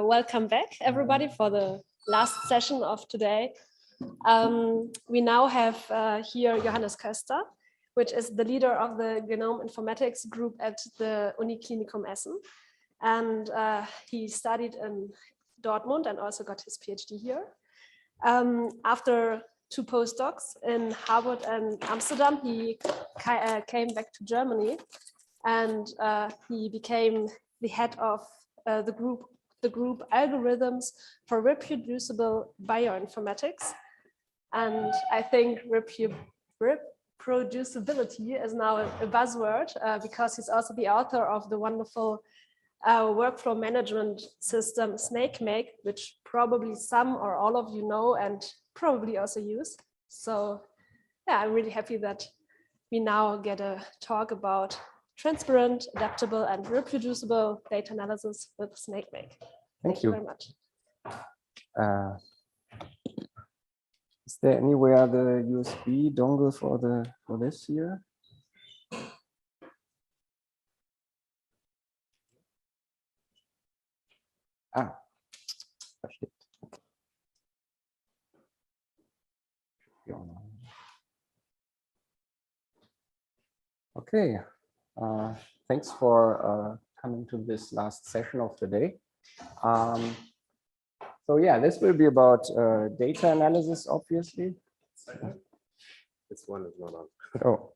welcome back, everybody, for the last session of today. We now have here Johannes Köster, which is the leader of the Genome Informatics group at the Uniklinikum Essen. And he studied in Dortmund and also got his PhD here. After 2 postdocs in Harvard and Amsterdam, he came back to Germany, and he became the head of the group Algorithms for Reproducible Bioinformatics. And I think reproducibility is now a buzzword because he's also the author of the wonderful workflow management system Snakemake, which probably some or all of you know and probably also use. So yeah, I'm really happy that we now get a talk about transparent, adaptable, and reproducible data analysis with Snakemake. Thank you very much. Is there anywhere the USB dongle for this here? Ah, okay. Thanks for coming to this last session of the day. So yeah, this will be about data analysis, obviously. This one is not on. Oh.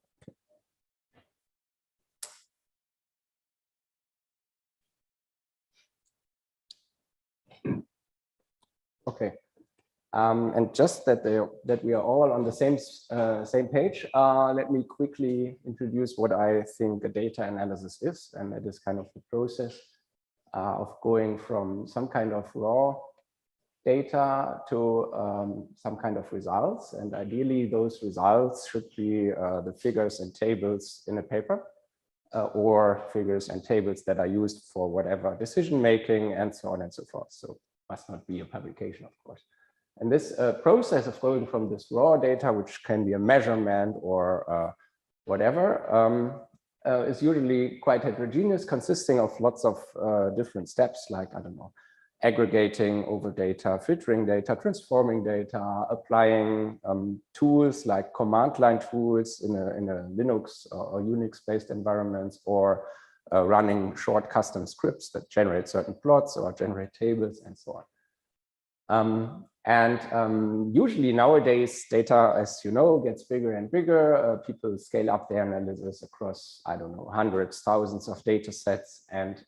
Okay. And just that we are all on the same page, let me quickly introduce what I think a data analysis is, and that is kind of the process of going from some kind of raw data to some kind of results, and ideally those results should be the figures and tables in a paper, or figures and tables that are used for whatever decision making and so on and so forth. So must not be a publication, of course. And this process of going from this raw data, which can be a measurement or whatever, is usually quite heterogeneous, consisting of lots of different steps, like, I don't know, aggregating over data, filtering data, transforming data, applying tools like command line tools in a Linux or Unix-based environments, or running short custom scripts that generate certain plots or generate tables and so on. Usually nowadays, data, as you know, gets bigger and bigger. People scale up their analysis across, I don't know, hundreds, thousands of data sets. And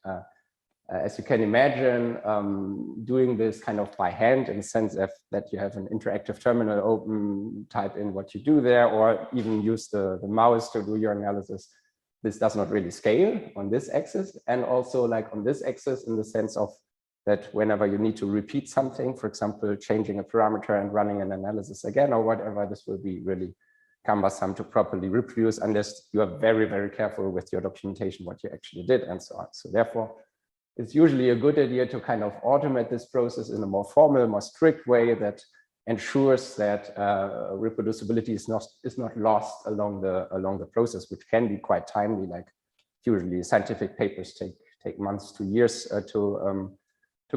as you can imagine, doing this kind of by hand, in the sense that you have an interactive terminal open, type in what you do there, or even use the mouse to do your analysis, this does not really scale on this axis. And also like on this axis, in the sense of that whenever you need to repeat something, for example, changing a parameter and running an analysis again or whatever, this will be really cumbersome to properly reproduce unless you are very, very careful with your documentation, what you actually did and so on. So therefore, it's usually a good idea to kind of automate this process in a more formal, more strict way that ensures that reproducibility is not lost along the process, which can be quite timely. Like usually scientific papers take months to years to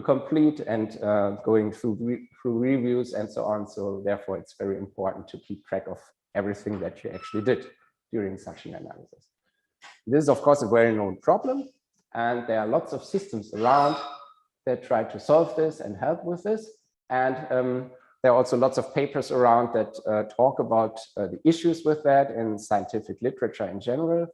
complete, and going through reviews and so on. So therefore, it's very important to keep track of everything that you actually did during such an analysis. This is, of course, a well-known problem, and there are lots of systems around that try to solve this and help with this. And there are also lots of papers around that talk about the issues with that in scientific literature in general.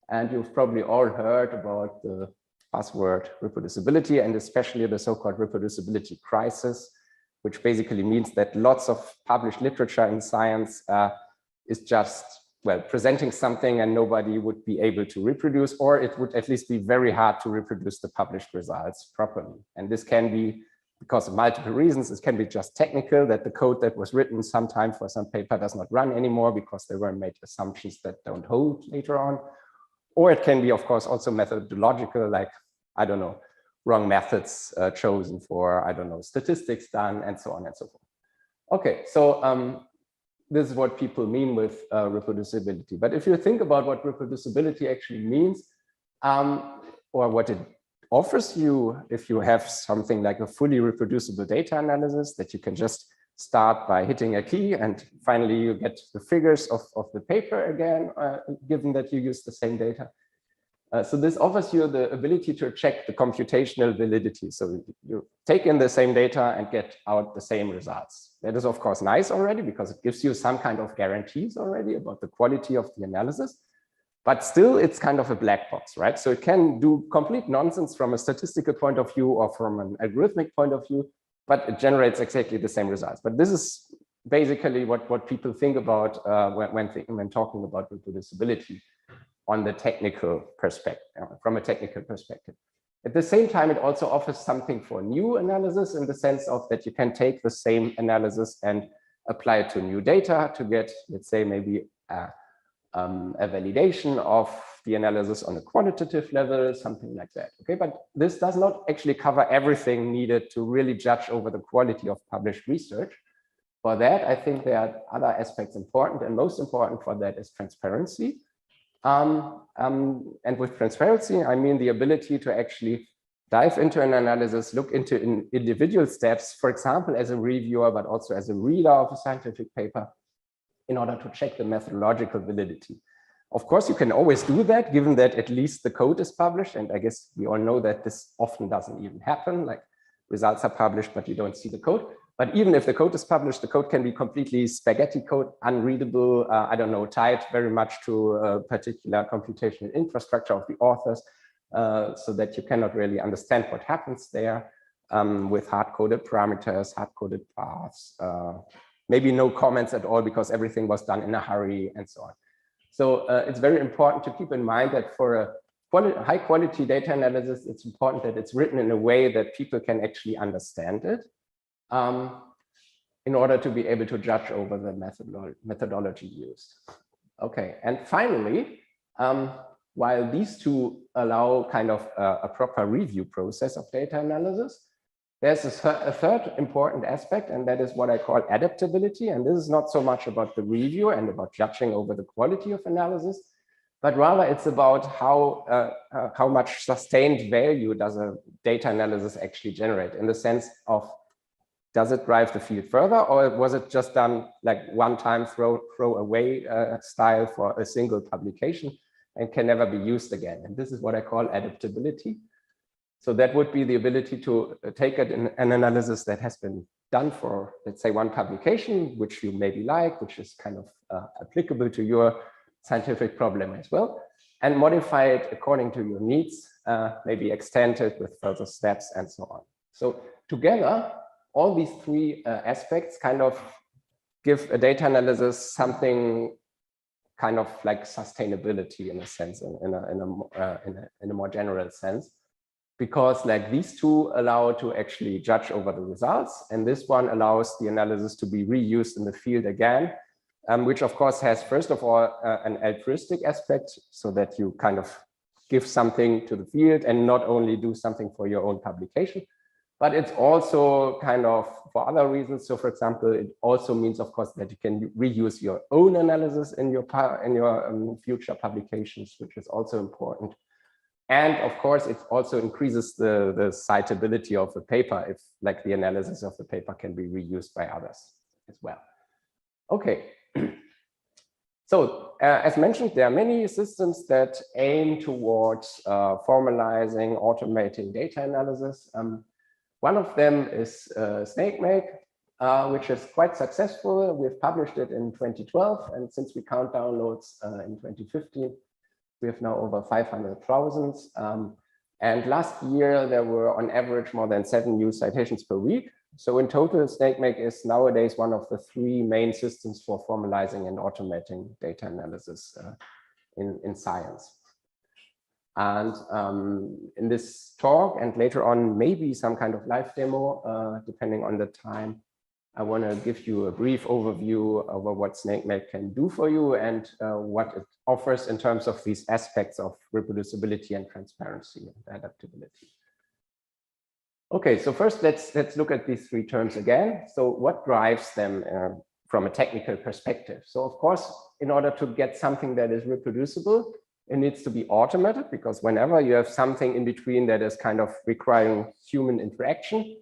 And you've probably all heard about the buzzword reproducibility, and especially the so-called reproducibility crisis, which basically means that lots of published literature in science is just, well, presenting something and nobody would be able to reproduce, or it would at least be very hard to reproduce the published results properly. And this can be because of multiple reasons. It can be just technical, that the code that was written sometime for some paper does not run anymore because there were made assumptions that don't hold later on. Or it can be, of course, also methodological, like, I don't know, wrong methods chosen for, I don't know, statistics done, and so on and so forth. Okay, so this is what people mean with reproducibility. But if you think about what reproducibility actually means, or what it offers you, if you have something like a fully reproducible data analysis, that you can just start by hitting a key and finally you get the figures of the paper again, given that you use the same data. So this offers you the ability to check the computational validity. So you take in the same data and get out the same results. That is, of course, nice already because it gives you some kind of guarantees already about the quality of the analysis. But still, it's kind of a black box, right? So it can do complete nonsense from a statistical point of view or from an algorithmic point of view, but it generates exactly the same results. But this is basically what people think about when talking about reproducibility on the technical perspective, from a technical perspective. At the same time, it also offers something for new analysis in the sense of that you can take the same analysis and apply it to new data to get, let's say, maybe a validation of the analysis on a quantitative level, something like that. Okay, but this does not actually cover everything needed to really judge over the quality of published research. For that, I think there are other aspects important, and most important for that is transparency. And with transparency, I mean the ability to actually dive into an analysis, look into individual steps, for example, as a reviewer, but also as a reader of a scientific paper, in order to check the methodological validity. Of course, you can always do that, given that at least the code is published. And I guess we all know that this often doesn't even happen, like results are published, but you don't see the code. But even if the code is published, the code can be completely spaghetti code, unreadable, I don't know, tied very much to a particular computational infrastructure of the authors, so that you cannot really understand what happens there, with hard-coded parameters, hard-coded paths, maybe no comments at all because everything was done in a hurry and so on. So it's very important to keep in mind that for a high-quality data analysis, it's important that it's written in a way that people can actually understand it, in order to be able to judge over the methodology used. Okay, and finally, while these two allow kind of a proper review process of data analysis, there's a third important aspect, and that is what I call adaptability. And this is not so much about the review and about judging over the quality of analysis, but rather it's about how much sustained value does a data analysis actually generate, in the sense of, does it drive the field further, or was it just done like one time throw away style for a single publication and can never be used again? And this is what I call adaptability. So that would be the ability to take an analysis that has been done for, let's say, one publication, which you maybe like, which is kind of applicable to your scientific problem as well, and modify it according to your needs, maybe extend it with further steps and so on. So together, all these three aspects kind of give a data analysis something kind of like sustainability in a sense, in a more general sense, because like these two allow to actually judge over the results, and this one allows the analysis to be reused in the field again, which of course has, first of all, an altruistic aspect, so that you kind of give something to the field and not only do something for your own publication, but it's also kind of for other reasons. So for example, it also means, of course, that you can reuse your own analysis in your future publications, which is also important. And of course, it also increases the citability of the paper if like the analysis of the paper can be reused by others as well. Okay. So as mentioned, there are many systems that aim towards formalizing, automating data analysis. One of them is Snakemake, which is quite successful. We've published it in 2012, and since we count downloads in 2015, we have now over 500,000. And last year, there were on average more than 7 new citations per week. So in total, Snakemake is nowadays one of the 3 main systems for formalizing and automating data analysis in science. And in this talk, and later on, maybe some kind of live demo, depending on the time, I want to give you a brief overview over what Snakemake can do for you and what it offers in terms of these aspects of reproducibility and transparency and adaptability. Okay, so first let's look at these 3 terms again. So what drives them from a technical perspective? So of course, in order to get something that is reproducible, It needs to be automated, because whenever you have something in between that is kind of requiring human interaction,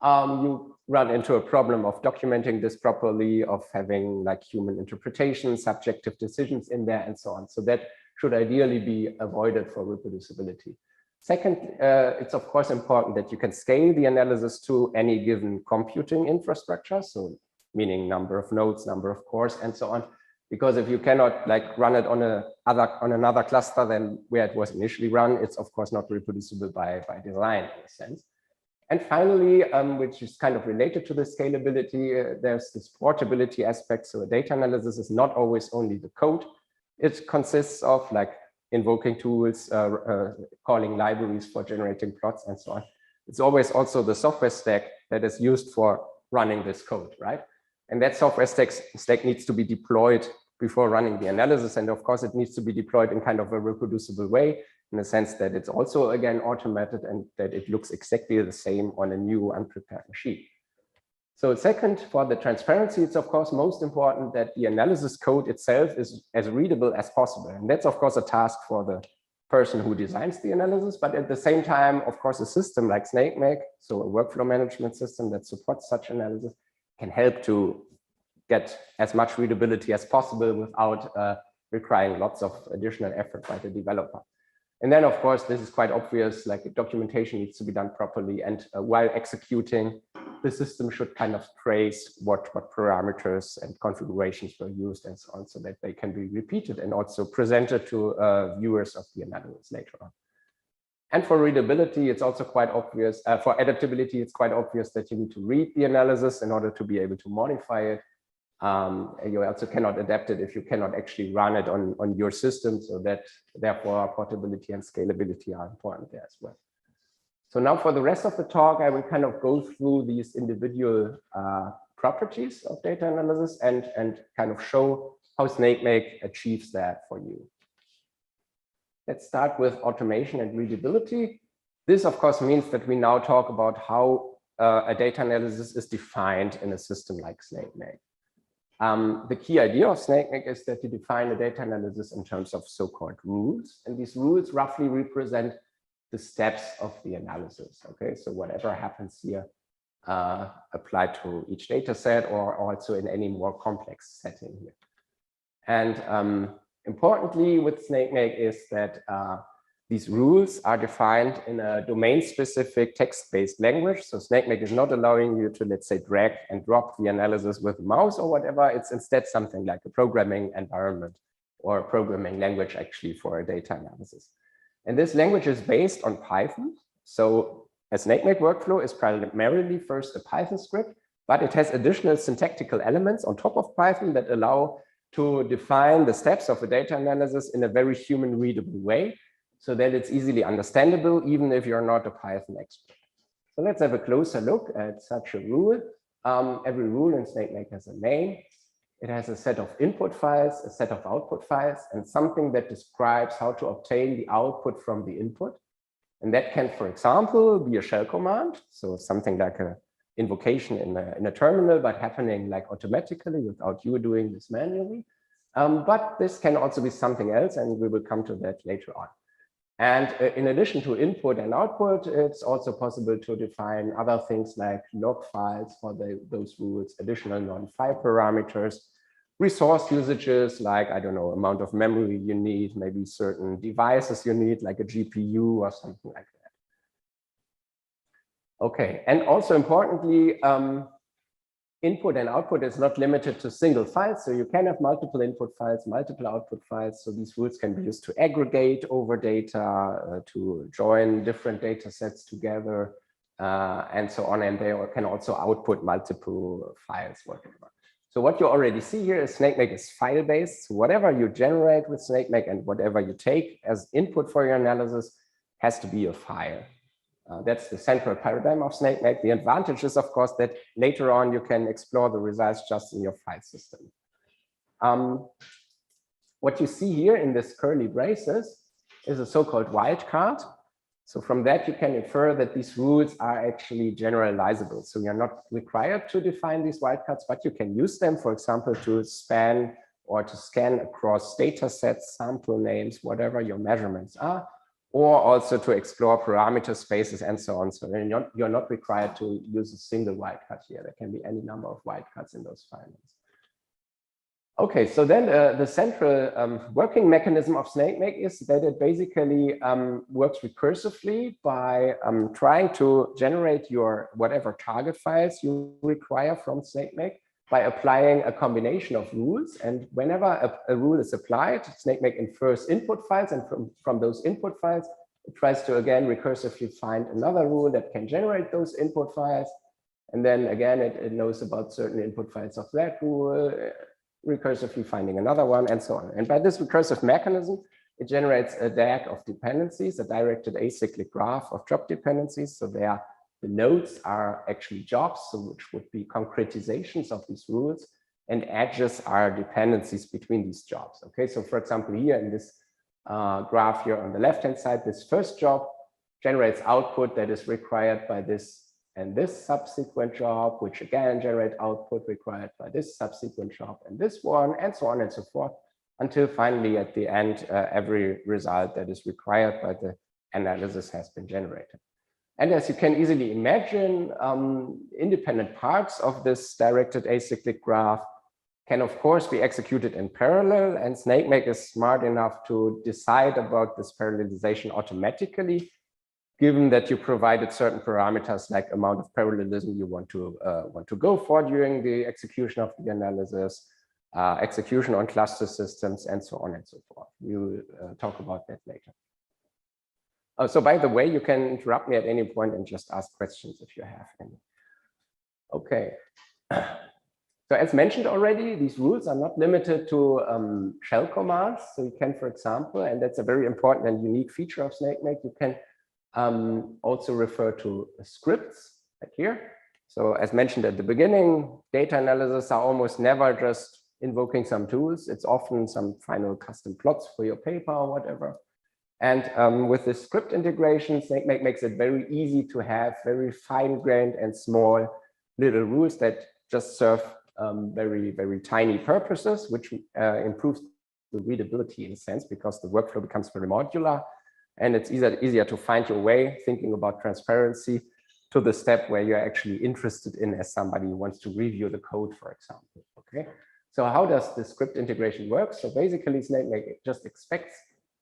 you run into a problem of documenting this properly, of having like human interpretation, subjective decisions in there, and so on. So that should ideally be avoided for reproducibility. Second, it's of course important that you can scale the analysis to any given computing infrastructure. So meaning number of nodes, number of cores, and so on. Because if you cannot like run it on another cluster than where it was initially run, it's of course not reproducible by design in a sense. And finally, which is kind of related to the scalability, there's this portability aspect. So a data analysis is not always only the code. It consists of like invoking tools, calling libraries for generating plots, and so on. It's always also the software stack that is used for running this code, right? And that software stack needs to be deployed before running the analysis. And of course, it needs to be deployed in kind of a reproducible way, in the sense that it's also, again, automated and that it looks exactly the same on a new unprepared machine. So second, for the transparency, it's of course most important that the analysis code itself is as readable as possible. And that's of course a task for the person who designs the analysis, but at the same time, of course, a system like Snakemake, so a workflow management system that supports such analysis, can help to get as much readability as possible without requiring lots of additional effort by the developer. And then, of course, this is quite obvious, like documentation needs to be done properly. And while executing, the system should kind of trace what parameters and configurations were used and so on, so that they can be repeated and also presented to viewers of the analysis later on. And for readability, it's also quite obvious, for adaptability, it's quite obvious that you need to read the analysis in order to be able to modify it. You also cannot adapt it if you cannot actually run it on your system. So that therefore portability and scalability are important there as well. So now for the rest of the talk, I will kind of go through these individual properties of data analysis and kind of show how Snakemake achieves that for you. Let's start with automation and readability. This, of course, means that we now talk about how a data analysis is defined in a system like Snakemake. The key idea of Snakemake is that you define a data analysis in terms of so-called rules. And these rules roughly represent the steps of the analysis. Okay, so whatever happens here applied to each data set or also in any more complex setting here. And importantly with Snakemake is that these rules are defined in a domain-specific text-based language. So Snakemake is not allowing you to, let's say, drag and drop the analysis with a mouse or whatever. It's instead something like a programming environment or a programming language actually for a data analysis. And this language is based on Python. So a Snakemake workflow is primarily first a Python script, but it has additional syntactical elements on top of Python that allow to define the steps of a data analysis in a very human readable way, so that it's easily understandable, even if you're not a Python expert. So let's have a closer look at such a rule. Every rule in Snakemake has a name. It has a set of input files, a set of output files, and something that describes how to obtain the output from the input. And that can, for example, be a shell command. So something like an invocation in a terminal, but happening like automatically without you doing this manually. But this can also be something else, and we will come to that later on. And in addition to input and output, it's also possible to define other things like log files for those rules, additional non-file parameters, resource usages like, I don't know, amount of memory you need, maybe certain devices you need, like a GPU or something like that. Okay, and also importantly, input and output is not limited to single files. So you can have multiple input files, multiple output files. So these rules can be used to aggregate over data, to join different data sets together, and so on. And they can also output multiple files, whatever. So what you already see here is Snakemake is file-based. So whatever you generate with Snakemake and whatever you take as input for your analysis has to be a file. That's the central paradigm of Snakemake. The advantage is, of course, that later on you can explore the results just in your file system. What you see here in this curly braces is a so-called wildcard. So from that, you can infer that these rules are actually generalizable. So you're not required to define these wildcards, but you can use them, for example, to span or to scan across data sets, sample names, whatever your measurements are, or also to explore parameter spaces and so on. So you're not required to use a single wildcard here. There can be any number of wildcards in those files. Okay, so then the central working mechanism of Snakemake is that it basically works recursively by trying to generate your whatever target files you require from Snakemake by applying a combination of rules. And whenever a rule is applied, Snakemake infers input files, and from those input files, it tries to again recursively find another rule that can generate those input files. And then again, it knows about certain input files of that rule, recursively finding another one, and so on. And by this recursive mechanism, it generates a DAG of dependencies, a directed acyclic graph of job dependencies. So there, the nodes are actually jobs, so which would be concretizations of these rules, and edges are dependencies between these jobs. Okay, so for example, here in this graph here on the left-hand side, this first job generates output that is required by this and this subsequent job, which again generate output required by this subsequent job and this one, and so on and so forth, until finally at the end, every result that is required by the analysis has been generated. And as you can easily imagine, independent parts of this directed acyclic graph can of course be executed in parallel, and Snakemake is smart enough to decide about this parallelization automatically, given that you provided certain parameters like amount of parallelism you want to go for during the execution of the analysis, execution on cluster systems, and so on and so forth. We'll talk about that later. So by the way, you can interrupt me at any point and just ask questions if you have any. Okay. So as mentioned already, these rules are not limited to shell commands. So you can, for example, and that's a very important and unique feature of Snakemake, you can also refer to scripts like here. So as mentioned at the beginning, data analysis are almost never just invoking some tools. It's often some final custom plots for your paper or whatever. And with this script integration, Snakemake makes it very easy to have very fine-grained and small little rules that just serve very, very tiny purposes, which improves the readability in a sense, because the workflow becomes very modular. And it's easier to find your way, thinking about transparency, to the step where you're actually interested in as somebody who wants to review the code, for example. Okay, so how does the script integration work? So basically, Snakemake just expects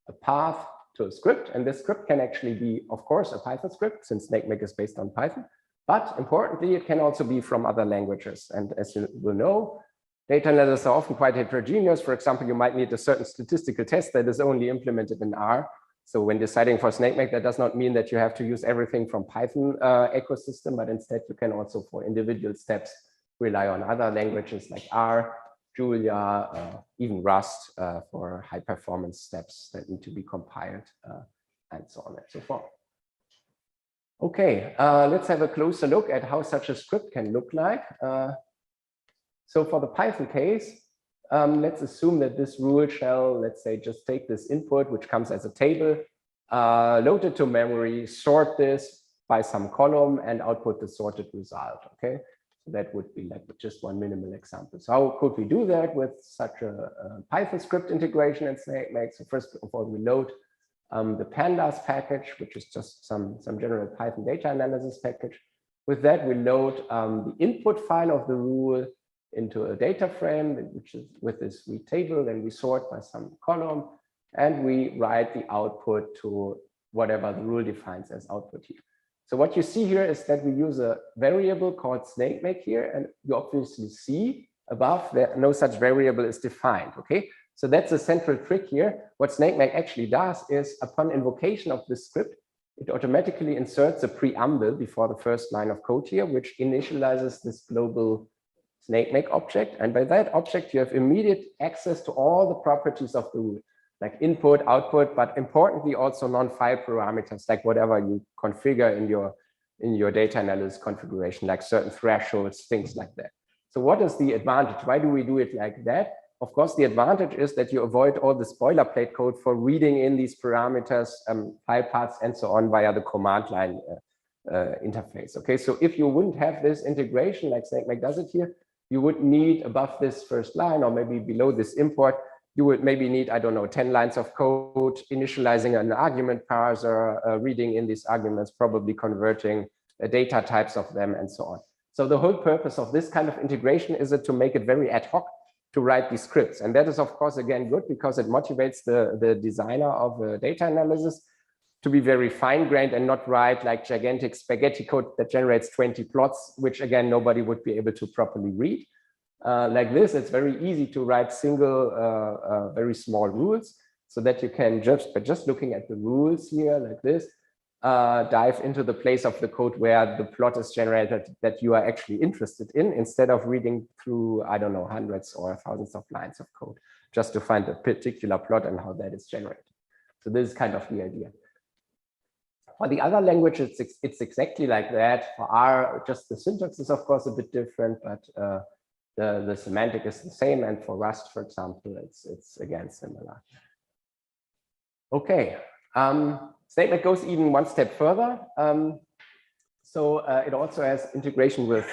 a path to a script, and this script can actually be, of course, a Python script, since Snakemake is based on Python. But importantly, it can also be from other languages. And as you will know, data analysis are often quite heterogeneous. For example, you might need a certain statistical test that is only implemented in R. So when deciding for Snakemake, that does not mean that you have to use everything from Python ecosystem, but instead you can also, for individual steps, rely on other languages like R, Julia, even Rust for high performance steps that need to be compiled, and so on and so forth. Okay, let's have a closer look at how such a script can look like. So for the Python case, let's assume that this rule shall, let's say, just take this input, which comes as a table, load it to memory, sort this by some column, and output the sorted result. Okay, so that would be like just one minimal example. So how could we do that with such a Python script integration in Snakemake? So first of all, we load the pandas package, which is just some general Python data analysis package. With that, we load the input file of the rule into a data frame, which is with this read table, then we sort by some column, and we write the output to whatever the rule defines as output here. So what you see here is that we use a variable called Snakemake here, and you obviously see above that no such variable is defined. Okay, so that's the central trick here. What Snakemake actually does is, upon invocation of this script, it automatically inserts a preamble before the first line of code here, which initializes this global Snakemake object. And by that object, you have immediate access to all the properties of the rule, like input, output, but importantly also non-file parameters, like whatever you configure in your data analysis configuration, like certain thresholds, things like that. So what is the advantage? Why do we do it like that? Of course, the advantage is that you avoid all the boilerplate code for reading in these parameters, file paths, and so on via the command line interface. Okay, so if you wouldn't have this integration like Snakemake does it here, you would need above this first line or maybe below this import, you would maybe need, I don't know, 10 lines of code, initializing an argument parser, reading in these arguments, probably converting data types of them and so on. So the whole purpose of this kind of integration is to make it very ad hoc to write these scripts. And that is, of course, again, good because it motivates the designer of data analysis to be very fine-grained and not write like gigantic spaghetti code that generates 20 plots, which again, nobody would be able to properly read. Like this, it's very easy to write single, very small rules so that you can just looking at the rules here like this, dive into the place of the code where the plot is generated that you are actually interested in, instead of reading through, I don't know, hundreds or thousands of lines of code just to find a particular plot and how that is generated. So this is kind of the idea. For the other languages, it's exactly like that. For R, just the syntax is of course a bit different, but the semantic is the same. And for Rust, for example, it's again similar. Okay, Snakemake goes even one step further. So it also has integration with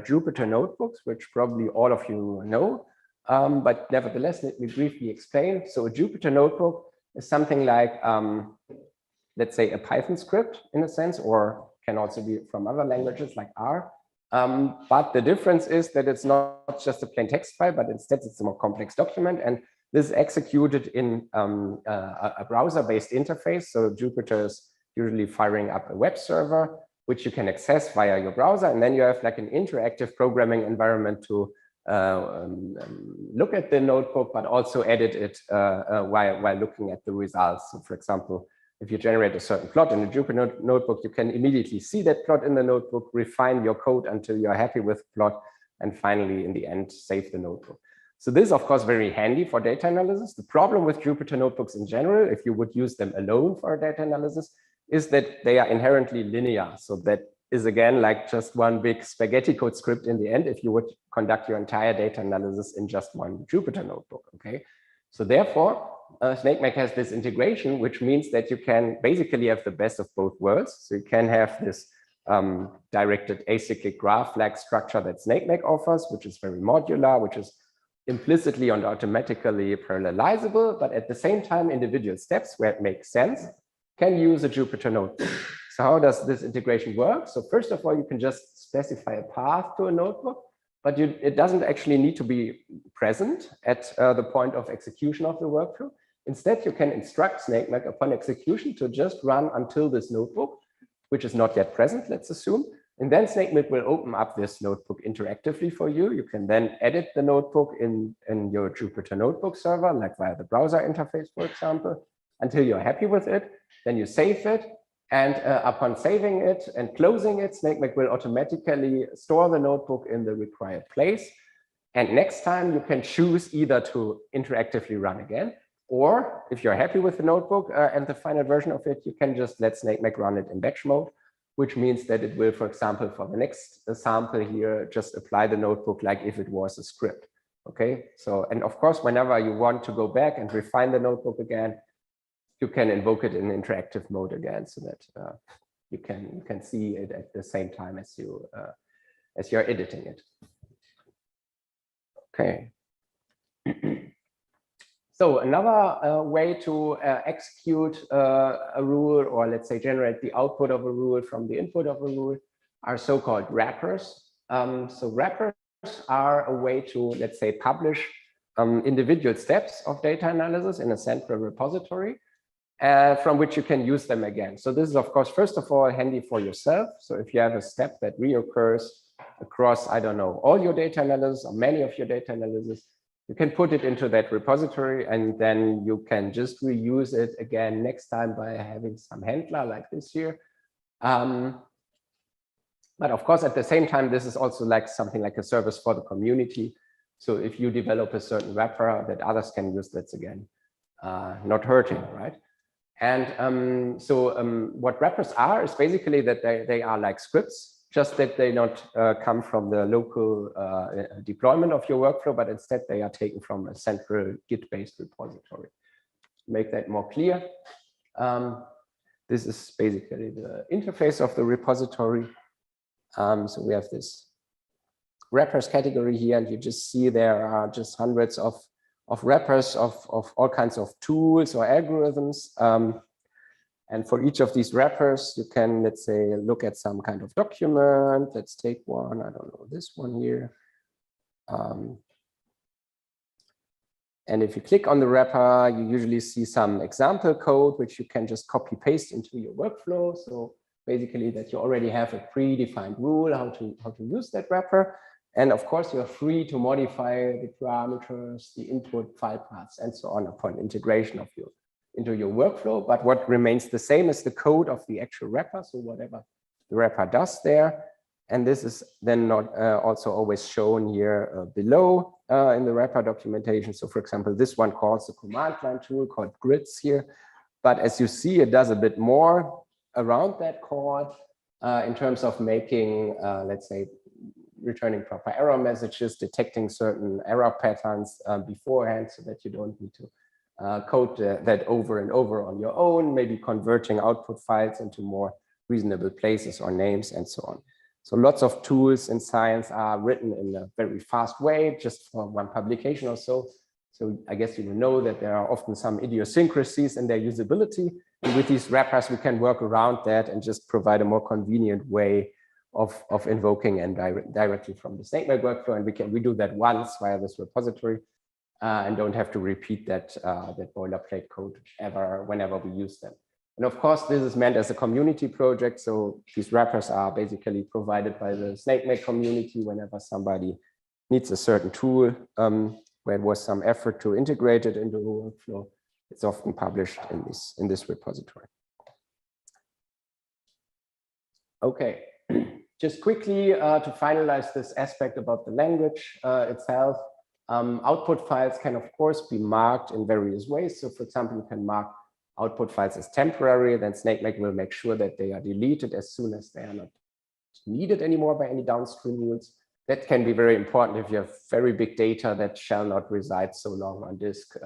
Jupyter notebooks, which probably all of you know. But nevertheless, let me briefly explain. So a Jupyter notebook is something like, let's say, a Python script in a sense, or can also be from other languages like R. But the difference is that it's not just a plain text file, but instead it's a more complex document. And this is executed in a browser-based interface. So Jupyter is usually firing up a web server, which you can access via your browser. And then you have like an interactive programming environment to look at the notebook, but also edit it while looking at the results. So for example, if you generate a certain plot in a Jupyter notebook, you can immediately see that plot in the notebook, refine your code until you're happy with the plot, and finally, in the end, save the notebook. So this is, of course, very handy for data analysis. The problem with Jupyter notebooks in general, if you would use them alone for data analysis, is that they are inherently linear. So that is, again, like just one big spaghetti code script in the end, if you would conduct your entire data analysis in just one Jupyter notebook, okay? So therefore, Snakemake has this integration, which means that you can basically have the best of both worlds. So you can have this directed acyclic graph-like structure that Snakemake offers, which is very modular, which is implicitly and automatically parallelizable, but at the same time, individual steps where it makes sense can use a Jupyter notebook. So how does this integration work? So first of all, you can just specify a path to a notebook, but it doesn't actually need to be present at the point of execution of the workflow. Instead, you can instruct Snakemake upon execution to just run until this notebook, which is not yet present, let's assume. And then Snakemake will open up this notebook interactively for you. You can then edit the notebook in your Jupyter notebook server, like via the browser interface, for example, until you're happy with it. Then you save it. And upon saving it and closing it, Snakemake will automatically store the notebook in the required place. And next time you can choose either to interactively run again, or if you're happy with the notebook and the final version of it, you can just let Snakemake run it in batch mode, which means that it will, for example, for the next sample here, just apply the notebook like if it was a script. Okay, so, and of course, whenever you want to go back and refine the notebook again, you can invoke it in interactive mode again, so that you can see it at the same time as you're editing it. Okay. So another way to execute a rule, or let's say generate the output of a rule from the input of a rule, are so-called wrappers. So wrappers are a way to, let's say, publish individual steps of data analysis in a central repository, from which you can use them again. So this is, of course, first of all, handy for yourself. So if you have a step that reoccurs across, I don't know, all your data analysis or many of your data analysis, you can put it into that repository, and then you can just reuse it again next time by having some handler like this here. But of course, at the same time, this is also like something like a service for the community. So if you develop a certain wrapper that others can use, that's again not hurting, right? And what wrappers are is basically that they are like scripts, just that they not come from the local deployment of your workflow, but instead they are taken from a central Git-based repository. To make that more clear, this is basically the interface of the repository. So we have this wrappers category here, and you just see there are just hundreds of wrappers of all kinds of tools or algorithms. And for each of these wrappers, you can, let's say, look at some kind of document. Let's take one, I don't know, this one here. And if you click on the wrapper, you usually see some example code, which you can just copy paste into your workflow. So basically that you already have a predefined rule how to use that wrapper. And of course, you're free to modify the parameters, the input file paths, and so on upon integration of into your workflow. But what remains the same is the code of the actual wrapper. So whatever the wrapper does there. And this is then not also always shown here below in the wrapper documentation. So for example, this one calls the command line tool called grids here. But as you see, it does a bit more around that call in terms of making, let's say, returning proper error messages, detecting certain error patterns beforehand so that you don't need to code that over and over on your own, maybe converting output files into more reasonable places or names and so on. So lots of tools in science are written in a very fast way, just for one publication or so. So I guess you will know that there are often some idiosyncrasies in their usability. And with these wrappers, we can work around that and just provide a more convenient way of invoking and directly from the Snakemake workflow. And we do that once via this repository and don't have to repeat that boilerplate code whenever we use them. And of course, this is meant as a community project. So these wrappers are basically provided by the Snakemake community whenever somebody needs a certain tool where it was some effort to integrate it into the workflow. It's often published in this repository. Okay, just quickly to finalize this aspect about the language itself. Output files can, of course, be marked in various ways. So for example, you can mark output files as temporary, then Snakemake will make sure that they are deleted as soon as they are not needed anymore by any downstream rules. That can be very important if you have very big data that shall not reside so long on disk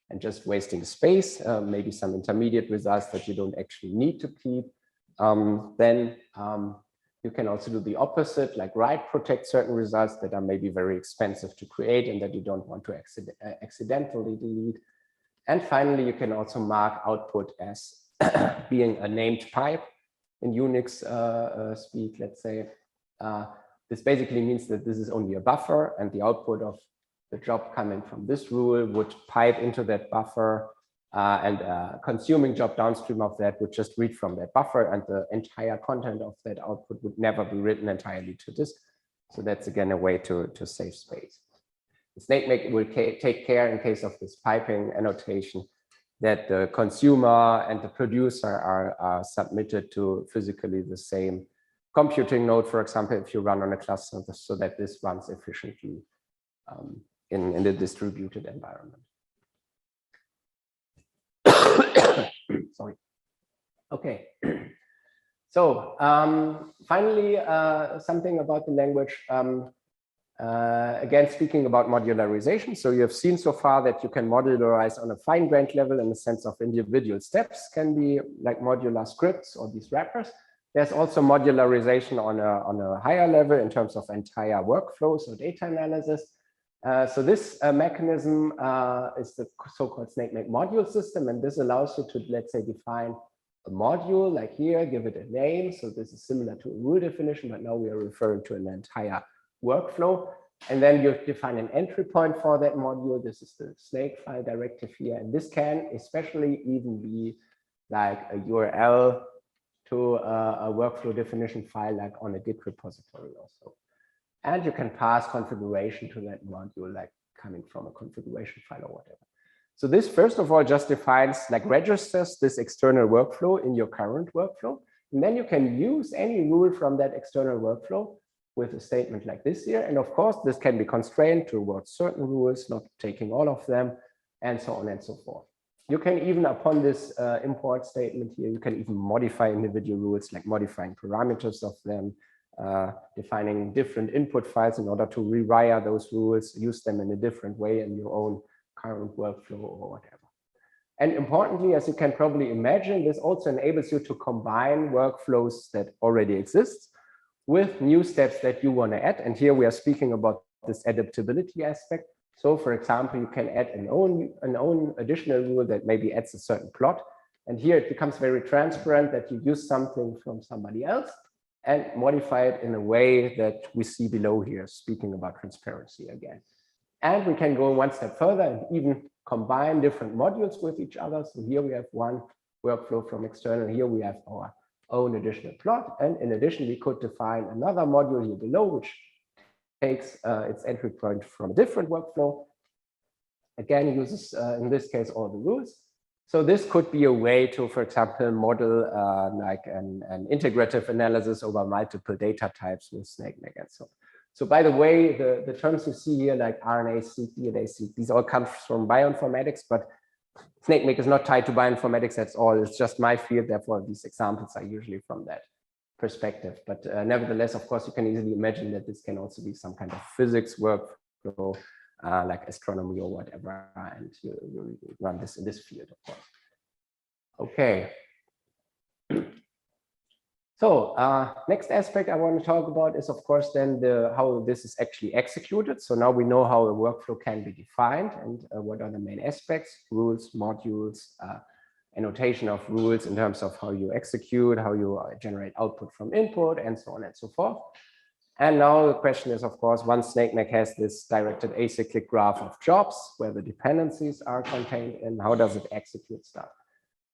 and just wasting space, maybe some intermediate results that you don't actually need to keep. Then you can also do the opposite, like write protect certain results that are maybe very expensive to create and that you don't want to accidentally delete. And finally, you can also mark output as being a named pipe in Unix speak, let's say. This basically means that this is only a buffer and the output of the job coming from this rule would pipe into that buffer and consuming job downstream of that would just read from that buffer and the entire content of that output would never be written entirely to disk. So that's again a way to save space. Snakemake will take care in case of this piping annotation that the consumer and the producer are submitted to physically the same computing node, for example, if you run on a cluster, so that this runs efficiently in the distributed environment. Sorry. Okay. So finally, something about the language. Again, speaking about modularization. So you have seen so far that you can modularize on a fine-grained level in the sense of individual steps can be like modular scripts or these wrappers. There's also modularization on a higher level in terms of entire workflows or data analysis. So this mechanism is the so-called Snakemake module system. And this allows you to, let's say, define a module like here, give it a name. So this is similar to a rule definition, but now we are referring to an entire workflow. And then you define an entry point for that module. This is the snake file directive here. And this can especially even be like a URL to a workflow definition file, like on a Git repository also. And you can pass configuration to that module, like coming from a configuration file or whatever. So this, first of all, just defines, like registers this external workflow in your current workflow. And then you can use any rule from that external workflow with a statement like this here. And of course, this can be constrained towards certain rules, not taking all of them, and so on and so forth. You can even, upon this import statement here, you can even modify individual rules, like modifying parameters of them, defining different input files in order to rewire those rules, use them in a different way in your own current workflow or whatever. And importantly, as you can probably imagine, this also enables you to combine workflows that already exist with new steps that you want to add. And here we are speaking about this adaptability aspect. So for example, you can add an own additional rule that maybe adds a certain plot. And here it becomes very transparent that you use something from somebody else and modify it in a way that we see below here, speaking about transparency again. And we can go one step further and even combine different modules with each other. So here we have one workflow from external. Here we have our own additional plot. And in addition, we could define another module here below, which takes its entry point from a different workflow. Again, uses, in this case, all the rules. So this could be a way to, for example, model like an integrative analysis over multiple data types with Snakemake and so on. So by the way, the terms you see here, like RNA-seq, DNA-seq, these all come from bioinformatics, but Snakemake is not tied to bioinformatics at all. It's just my field. Therefore, these examples are usually from that perspective. But nevertheless, of course, you can easily imagine that this can also be some kind of physics workflow, like astronomy or whatever, and you run this in this field, of course. Okay. So next aspect I want to talk about is, of course, then how this is actually executed. So now we know how a workflow can be defined and what are the main aspects: rules, modules, annotation of rules in terms of how you execute, how you generate output from input, and so on and so forth. And now the question is, of course, once Snakemake has this directed acyclic graph of jobs where the dependencies are contained, and how does it execute stuff?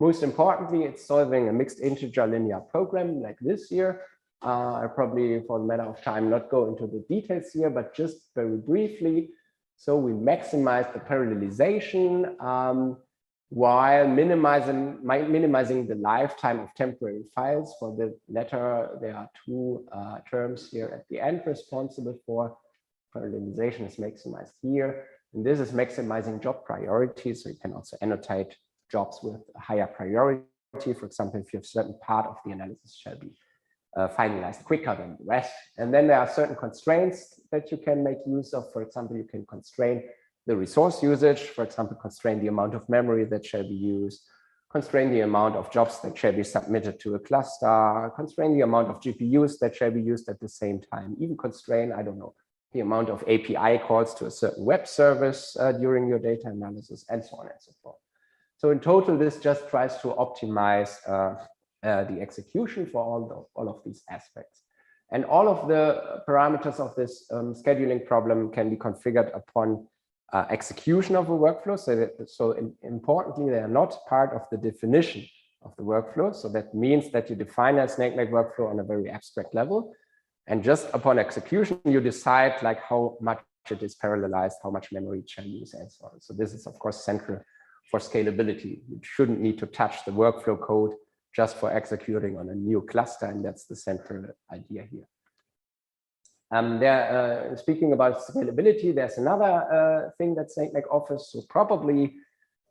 Most importantly, it's solving a mixed integer linear program like this here. I probably, for the matter of time, not go into the details here, but just very briefly. So we maximize the parallelization while minimizing the lifetime of temporary files. For the latter, there are two terms here at the end responsible for. Parallelization is maximized here. And this is maximizing job priority. So you can also annotate jobs with a higher priority. For example, if you have certain part of the analysis shall be finalized quicker than the rest. And then there are certain constraints that you can make use of. For example, you can constrain the resource usage, for example, constrain the amount of memory that shall be used, constrain the amount of jobs that shall be submitted to a cluster, constrain the amount of GPUs that shall be used at the same time, even constrain, I don't know, the amount of API calls to a certain web service during your data analysis, and so on and so forth. So in total, this just tries to optimize the execution for all of these aspects. And all of the parameters of this scheduling problem can be configured upon execution of a workflow. So importantly, they are not part of the definition of the workflow. So that means that you define a Snakemake workflow on a very abstract level. And just upon execution, you decide like how much it is parallelized, how much memory it shall use, and so on. So this is, of course, central for scalability. You shouldn't need to touch the workflow code just for executing on a new cluster. And that's the central idea here. Speaking about scalability, there's another thing that Snakemake offers. So probably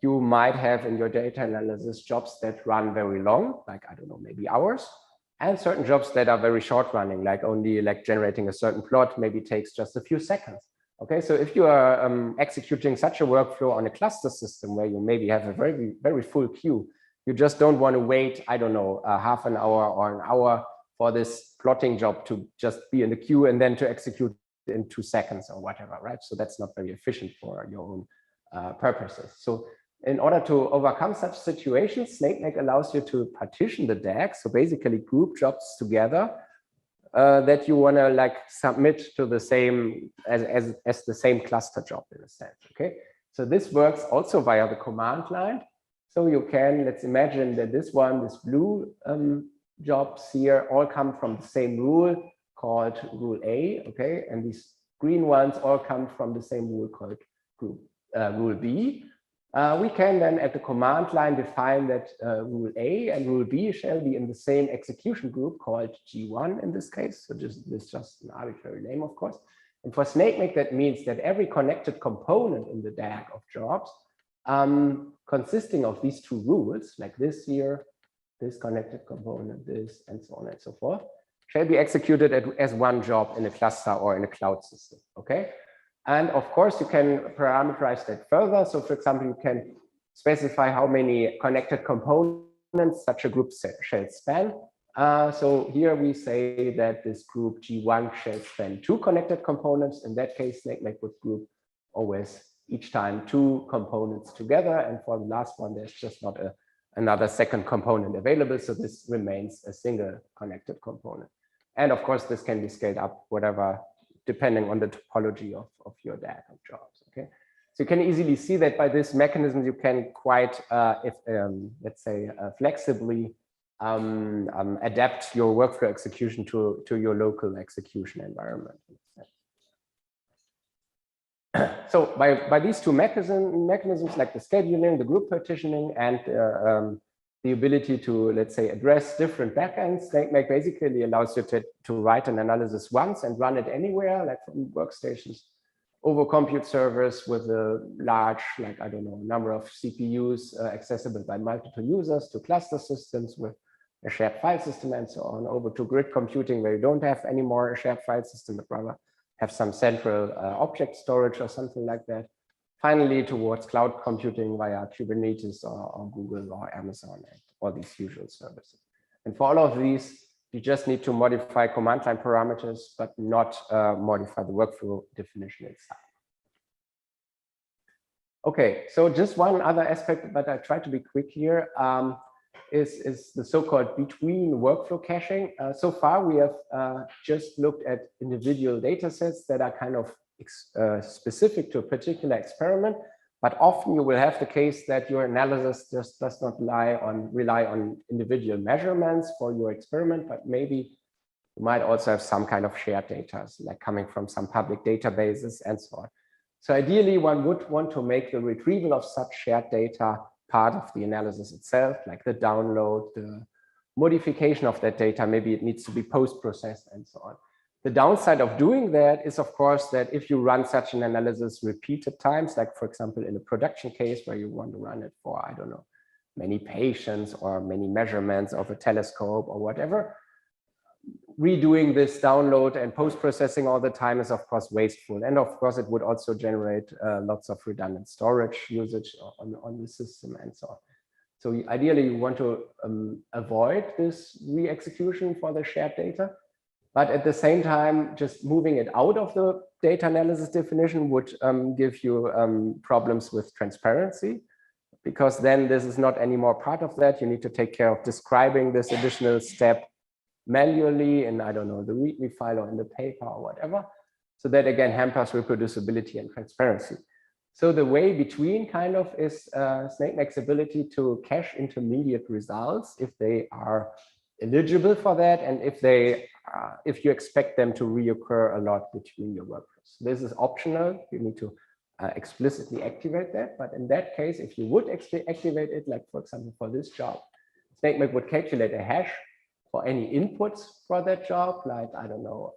you might have in your data analysis jobs that run very long, like, I don't know, maybe hours, and certain jobs that are very short running, like only like generating a certain plot maybe takes just a few seconds. Okay, so if you are executing such a workflow on a cluster system where you maybe have a very, very full queue, you just don't want to wait, I don't know, half an hour or an hour for this plotting job to just be in the queue and then to execute in 2 seconds or whatever, right? So that's not very efficient for your own purposes. So in order to overcome such situations, Snakemake allows you to partition the DAG, so basically group jobs together that you want to like submit to the same as the same cluster job in a sense. Okay, so this works also via the command line. So you can, let's imagine that this blue jobs here all come from the same rule called rule A, okay, and these green ones all come from the same rule called rule B. We can then at the command line define that rule A and rule B shall be in the same execution group called G1 in this case. So this is just an arbitrary name, of course. And for Snakemake, that means that every connected component in the DAG of jobs consisting of these two rules, like this here, this connected component, this, and so on and so forth, shall be executed as one job in a cluster or in a cloud system, okay? And of course, you can parameterize that further. So for example, you can specify how many connected components such a group shall span. So here we say that this group G1 shall span 2 connected components. In that case, Snakemake would group always each time 2 components together. And for the last one, there's just not another second component available. So this remains a single connected component. And of course, this can be scaled up, whatever, depending on the topology of your DAG of jobs. Okay. So you can easily see that by this mechanism, you can quite, let's say, flexibly adapt your workflow execution to your local execution environment. So by these 2 mechanisms like the scheduling, the group partitioning, and the ability to, let's say, address different backends, Snakemake basically allows you to write an analysis once and run it anywhere, like from workstations over compute servers with a large, like, I don't know, number of CPUs accessible by multiple users, to cluster systems with a shared file system and so on, over to grid computing where you don't have any more a shared file system, but rather have some central object storage or something like that. Finally, towards cloud computing via Kubernetes or Google or Amazon and all these usual services. And for all of these, you just need to modify command line parameters, but not modify the workflow definition itself. Okay, so just one other aspect, but I try to be quick here, is the so-called between workflow caching. So far, we have just looked at individual data sets that are kind of specific to a particular experiment, but often you will have the case that your analysis just does not rely on individual measurements for your experiment, but maybe you might also have some kind of shared data, like coming from some public databases and so on. So ideally, one would want to make the retrieval of such shared data part of the analysis itself, like the download, the modification of that data. Maybe it needs to be post-processed and so on. The downside of doing that is, of course, that if you run such an analysis repeated times, like, for example, in a production case where you want to run it for, I don't know, many patients or many measurements of a telescope or whatever, redoing this download and post-processing all the time is, of course, wasteful. And of course, it would also generate lots of redundant storage usage on the system and so on. So ideally, you want to avoid this re-execution for the shared data. But at the same time, just moving it out of the data analysis definition would give you problems with transparency, because then this is not anymore part of that. You need to take care of describing this additional step manually in, I don't know, the README file or in the paper or whatever. So that again hampers reproducibility and transparency. So the way between kind of is Snakemake's ability to cache intermediate results if they are eligible for that, and if you expect them to reoccur a lot between your workflows. This is optional. You need to explicitly activate that. But in that case, if you would activate it, like for example for this job, Snakemake would calculate a hash for any inputs for that job. Like, I don't know,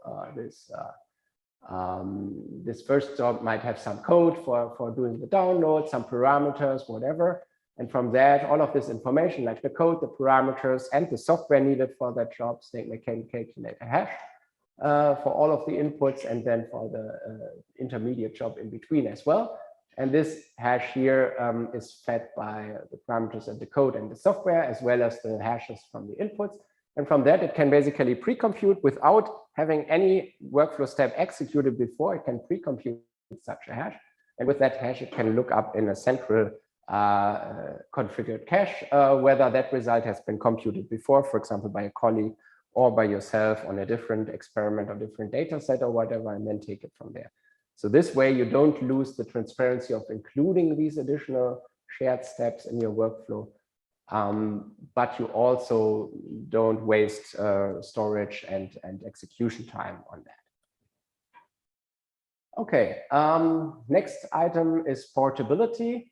this first job might have some code for doing the download, some parameters, whatever. And from that, all of this information, like the code, the parameters, and the software needed for that job, Snakemake can calculate a hash for all of the inputs, and then for the intermediate job in between as well. And this hash here is fed by the parameters and the code and the software, as well as the hashes from the inputs. And from that, it can basically pre-compute without having any workflow step executed before. It can pre-compute such a hash. And with that hash, it can look up in a central configured cache whether that result has been computed before, for example, by a colleague or by yourself on a different experiment or different data set or whatever, and then take it from there. So this way, you don't lose the transparency of including these additional shared steps in your workflow. But you also don't waste storage and execution time on that. Okay, next item is portability.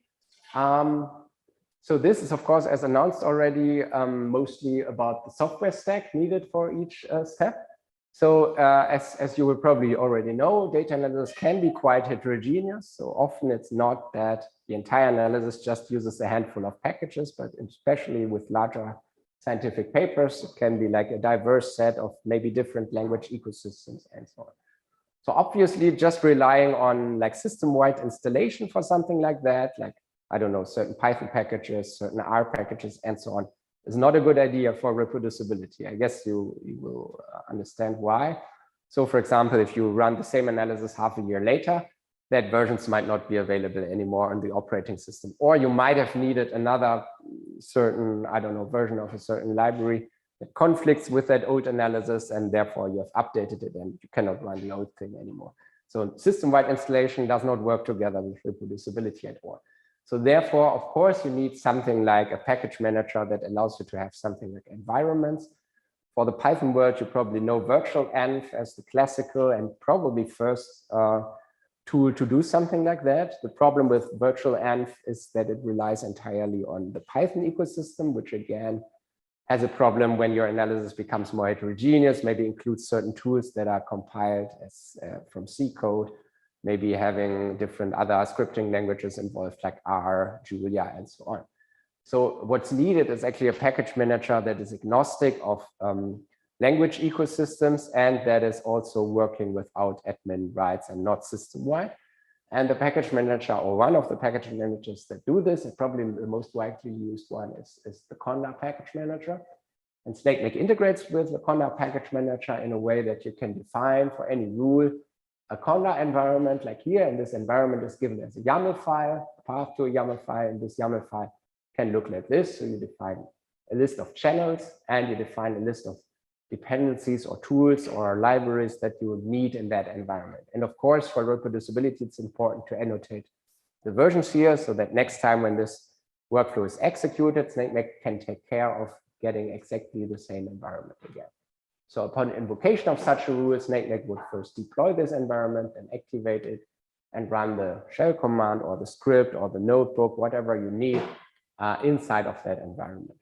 So this is, of course, as announced already, mostly about the software stack needed for each step. So as you will probably already know, data analysis can be quite heterogeneous. So often it's not that the entire analysis just uses a handful of packages, but especially with larger scientific papers, it can be like a diverse set of maybe different language ecosystems and so on. So obviously just relying on like system-wide installation for something like that, like, I don't know, certain Python packages, certain R packages, and so on, is not a good idea for reproducibility. I guess you will understand why. So for example, if you run the same analysis half a year later, that versions might not be available anymore on the operating system. Or you might have needed another certain, I don't know, version of a certain library that conflicts with that old analysis, and therefore you have updated it and you cannot run the old thing anymore. So system-wide installation does not work together with reproducibility at all. So therefore, of course, you need something like a package manager that allows you to have something like environments. For the Python world, you probably know virtual env as the classical and probably first tool to do something like that. The problem with virtual env is that it relies entirely on the Python ecosystem, which again has a problem when your analysis becomes more heterogeneous, maybe includes certain tools that are compiled as from C code, maybe having different other scripting languages involved like R, Julia, and so on. So what's needed is actually a package manager that is agnostic of language ecosystems and that is also working without admin rights and not system-wide. And the package manager, or one of the package managers that do this, and probably the most widely used one is the Conda package manager. And Snakemake integrates with the Conda package manager in a way that you can define for any rule a Conda environment, like here, and this environment is given as a YAML file, a path to a YAML file, and this YAML file can look like this. So you define a list of channels and you define a list of dependencies or tools or libraries that you would need in that environment. And of course, for reproducibility, it's important to annotate the versions here so that next time when this workflow is executed, Snakemake can take care of getting exactly the same environment again. So upon invocation of such a rule, Snakemake would first deploy this environment and activate it and run the shell command or the script or the notebook, whatever you need inside of that environment.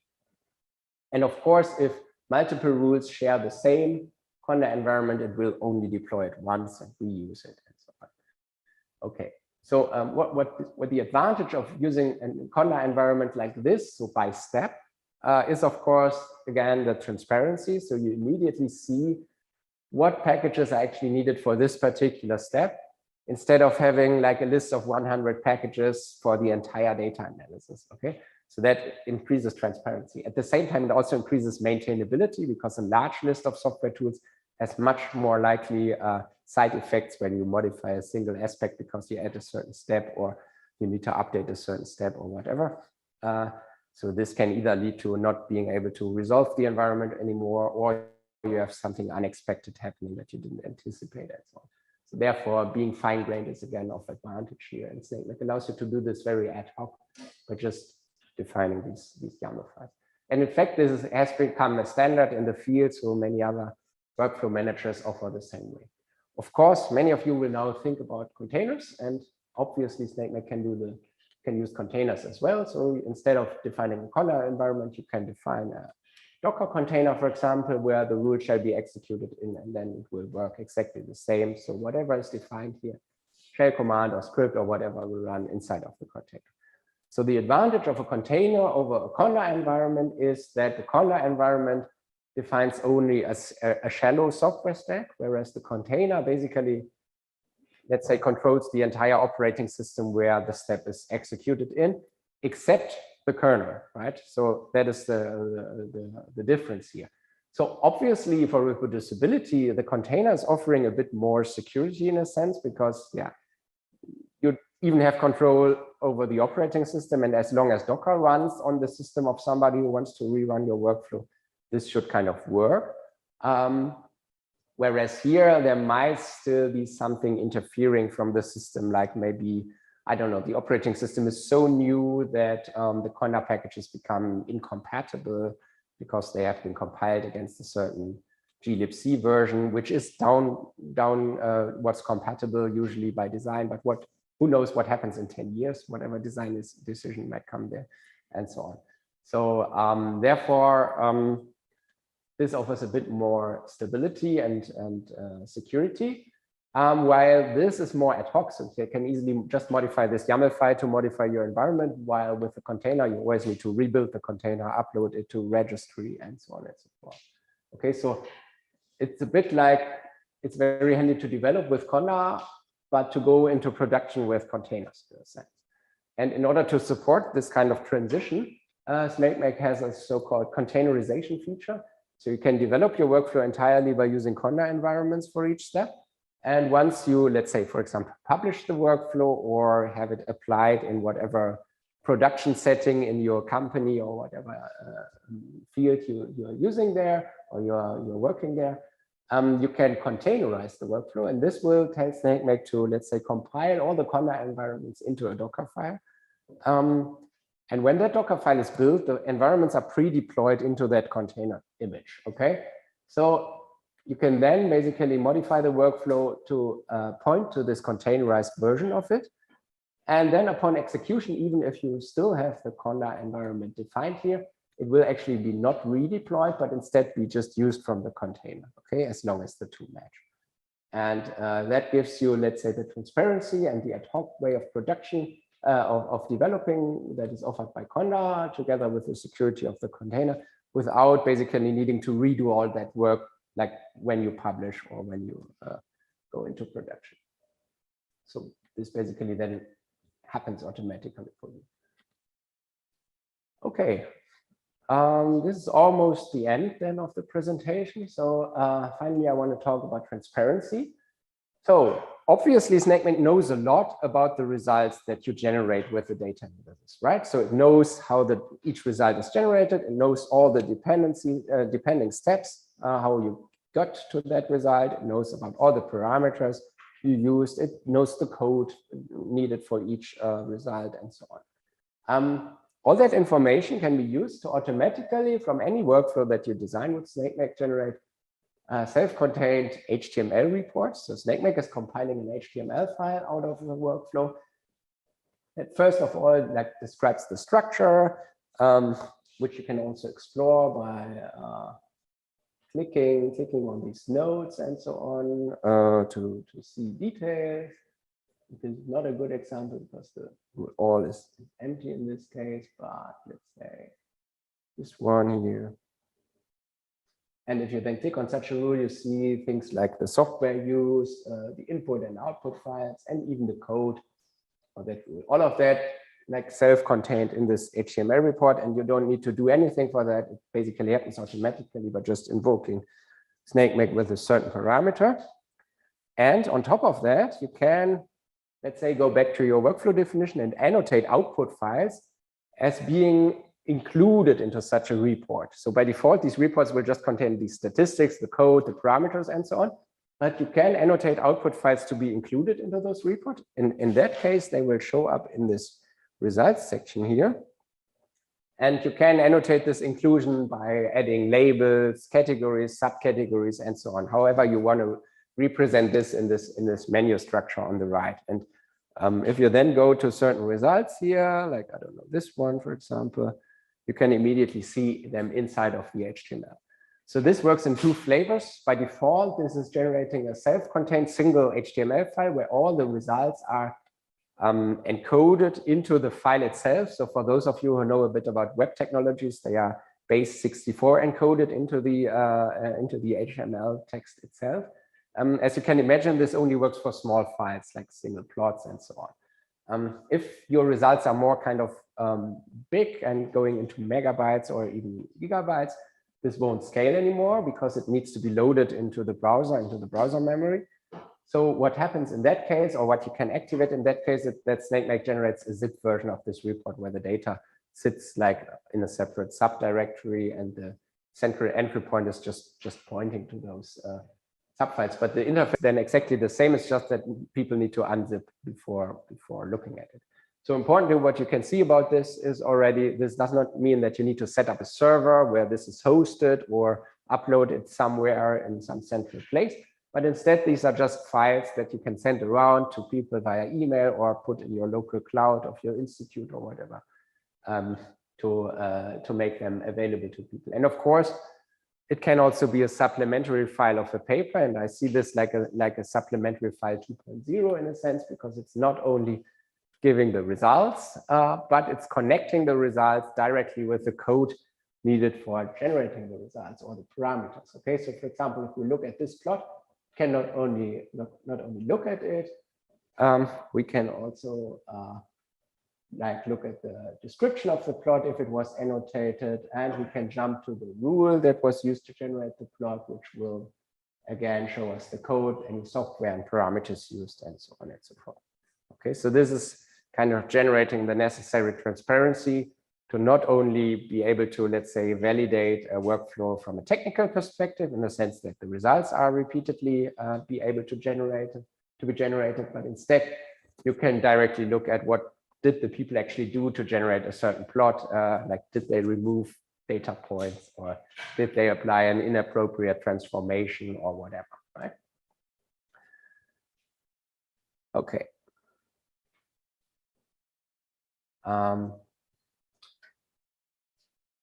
And of course, if multiple rules share the same Conda environment, it will only deploy it once and reuse it and so on. Okay, so what the advantage of using a Conda environment like this, so by step, is of course, again, the transparency. So you immediately see what packages are actually needed for this particular step, instead of having like a list of 100 packages for the entire data analysis, okay? So that increases transparency. At the same time, it also increases maintainability because a large list of software tools has much more likely side effects when you modify a single aspect because you add a certain step or you need to update a certain step or whatever. So this can either lead to not being able to resolve the environment anymore, or you have something unexpected happening that you didn't anticipate and so on. So therefore, being fine-grained is again of advantage here. And Snakemake allows you to do this very ad hoc by just defining these YAML files. And in fact, this has become a standard in the field, so many other workflow managers offer the same way. Of course, many of you will now think about containers, and obviously Snakemake can use containers as well. So instead of defining a Conda environment, you can define a Docker container, for example, where the rule shall be executed in, and then it will work exactly the same. So whatever is defined here, shell command or script or whatever will run inside of the container. So the advantage of a container over a Conda environment is that the Conda environment defines only a shallow software stack, whereas the container basically, let's say, controls the entire operating system where the step is executed in, except the kernel, right? So that is the difference here. So obviously for reproducibility, the container is offering a bit more security in a sense, because yeah, you even have control over the operating system. And as long as Docker runs on the system of somebody who wants to rerun your workflow, this should kind of work. Whereas here, there might still be something interfering from the system, like maybe, I don't know, the operating system is so new that the Conda packages become incompatible because they have been compiled against a certain glibc version, which is what's compatible usually by design, but who knows what happens in 10 years, whatever design decision might come there, and so on. So therefore, this offers a bit more stability and security, while this is more ad hoc, so you can easily just modify this YAML file to modify your environment, while with the container, you always need to rebuild the container, upload it to registry, and so on and so forth. Okay, so it's a bit like, it's very handy to develop with Conda, but to go into production with containers in a sense. And in order to support this kind of transition, Snakemake has a so-called containerization feature. So you can develop your workflow entirely by using Conda environments for each step. And once you, let's say, for example, publish the workflow or have it applied in whatever production setting in your company or whatever field you're using there or you're working there, you can containerize the workflow. And this will tell Snakemake to, let's say, compile all the Conda environments into a Docker file. And when that Docker file is built, the environments are pre-deployed into that container image, okay? So you can then basically modify the workflow to point to this containerized version of it. And then upon execution, even if you still have the Conda environment defined here, it will actually be not redeployed, but instead be just used from the container, okay, as long as the two match. And that gives you, let's say, the transparency and the ad hoc way of production of developing that is offered by Conda, together with the security of the container, without basically needing to redo all that work, like when you publish or when you go into production. So this basically then happens automatically for you. Okay, this is almost the end then of the presentation. So finally, I want to talk about transparency. So obviously, Snakemake knows a lot about the results that you generate with the data analysis, right? So it knows how each result is generated. It knows all the depending steps, how you got to that result. It knows about all the parameters you used. It knows the code needed for each result and so on. All that information can be used to automatically, from any workflow that you design with Snakemake, generate self-contained HTML reports. So Snakemake is compiling an HTML file out of the workflow that first of all describes the structure, which you can also explore by clicking on these nodes and so on to see details. This is not a good example because the all is empty in this case, but let's say this one here. And if you then click on such a rule, you see things like the software use, the input and output files, and even the code for that rule. All of that like self-contained in this HTML report, and you don't need to do anything for that. It basically happens automatically by just invoking Snakemake with a certain parameter. And on top of that, you can, let's say, go back to your workflow definition and annotate output files as being included into such a report. So by default, these reports will just contain the statistics, the code, the parameters, and so on. But you can annotate output files to be included into those reports. In that case, they will show up in this results section here. And you can annotate this inclusion by adding labels, categories, subcategories, and so on. However you want to represent this in this menu structure on the right. And if you then go to certain results here, like, I don't know, this one, for example, you can immediately see them inside of the HTML. So this works in two flavors. By default, this is generating a self-contained single HTML file where all the results are encoded into the file itself. So for those of you who know a bit about web technologies, they are base 64 encoded into the HTML text itself. As you can imagine, this only works for small files like single plots and so on. If your results are more kind of big and going into megabytes or even gigabytes, this won't scale anymore because it needs to be loaded into the browser memory. So what happens in that case, or what you can activate in that case, is that Snakemake generates a zip version of this report where the data sits like in a separate subdirectory, and the central entry point is just pointing to those subfiles. But the interface then exactly the same. It's just that people need to unzip before looking at it. So importantly, what you can see about this is already, this does not mean that you need to set up a server where this is hosted or upload it somewhere in some central place. But instead, these are just files that you can send around to people via email or put in your local cloud of your institute or whatever to make them available to people. And of course, it can also be a supplementary file of a paper. And I see this like a supplementary file 2.0 in a sense, because it's not only giving the results, but it's connecting the results directly with the code needed for generating the results or the parameters. Okay, so for example, if we look at this plot, can not only look at it, we can also like look at the description of the plot if it was annotated, and we can jump to the rule that was used to generate the plot, which will again show us the code, any software and parameters used, and so on and so forth. Okay, so this is kind of generating the necessary transparency to not only be able to, let's say, validate a workflow from a technical perspective in the sense that the results are repeatedly be able to be generated, but instead you can directly look at what did the people actually do to generate a certain plot, like did they remove data points or did they apply an inappropriate transformation or whatever, right? Okay.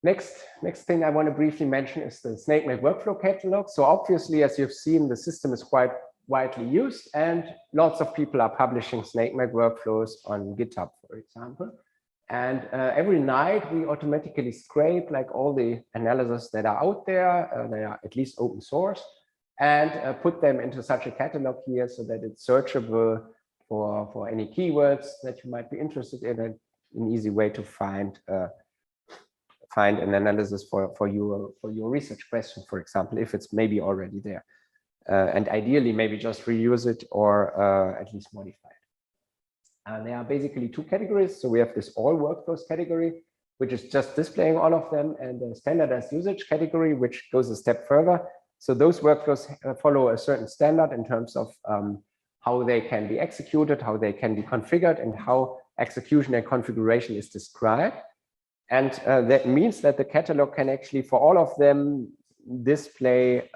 Next thing I want to briefly mention is the Snakemake workflow catalog. So obviously, as you've seen, the system is quite widely used and lots of people are publishing Snakemake workflows on GitHub, for example. And every night we automatically scrape like all the analyses that are out there, they are at least open source, and put them into such a catalog here so that it's searchable for any keywords that you might be interested in, and an easy way to find an analysis for your research question, for example, if it's maybe already there. And ideally, maybe just reuse it or at least modify it. And there are basically two categories. So we have this all workflows category, which is just displaying all of them, and the standardized usage category, which goes a step further. So those workflows follow a certain standard in terms of how they can be executed, how they can be configured, and how execution and configuration is described. And that means that the catalog can actually, for all of them, display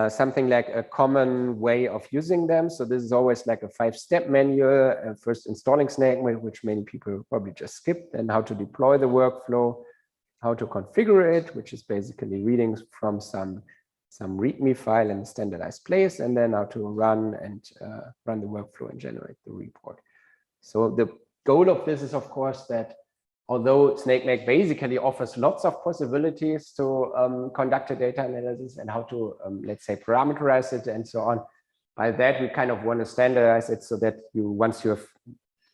something like a common way of using them. So this is always like a 5-step manual, first installing Snakemake, which many people probably just skip, then how to deploy the workflow, how to configure it, which is basically reading from some README file in a standardized place, and then how to run the workflow and generate the report. So the goal of this is, of course, that although Snakemake basically offers lots of possibilities to conduct a data analysis and how to, let's say, parameterize it and so on, by that we kind of want to standardize it so that once you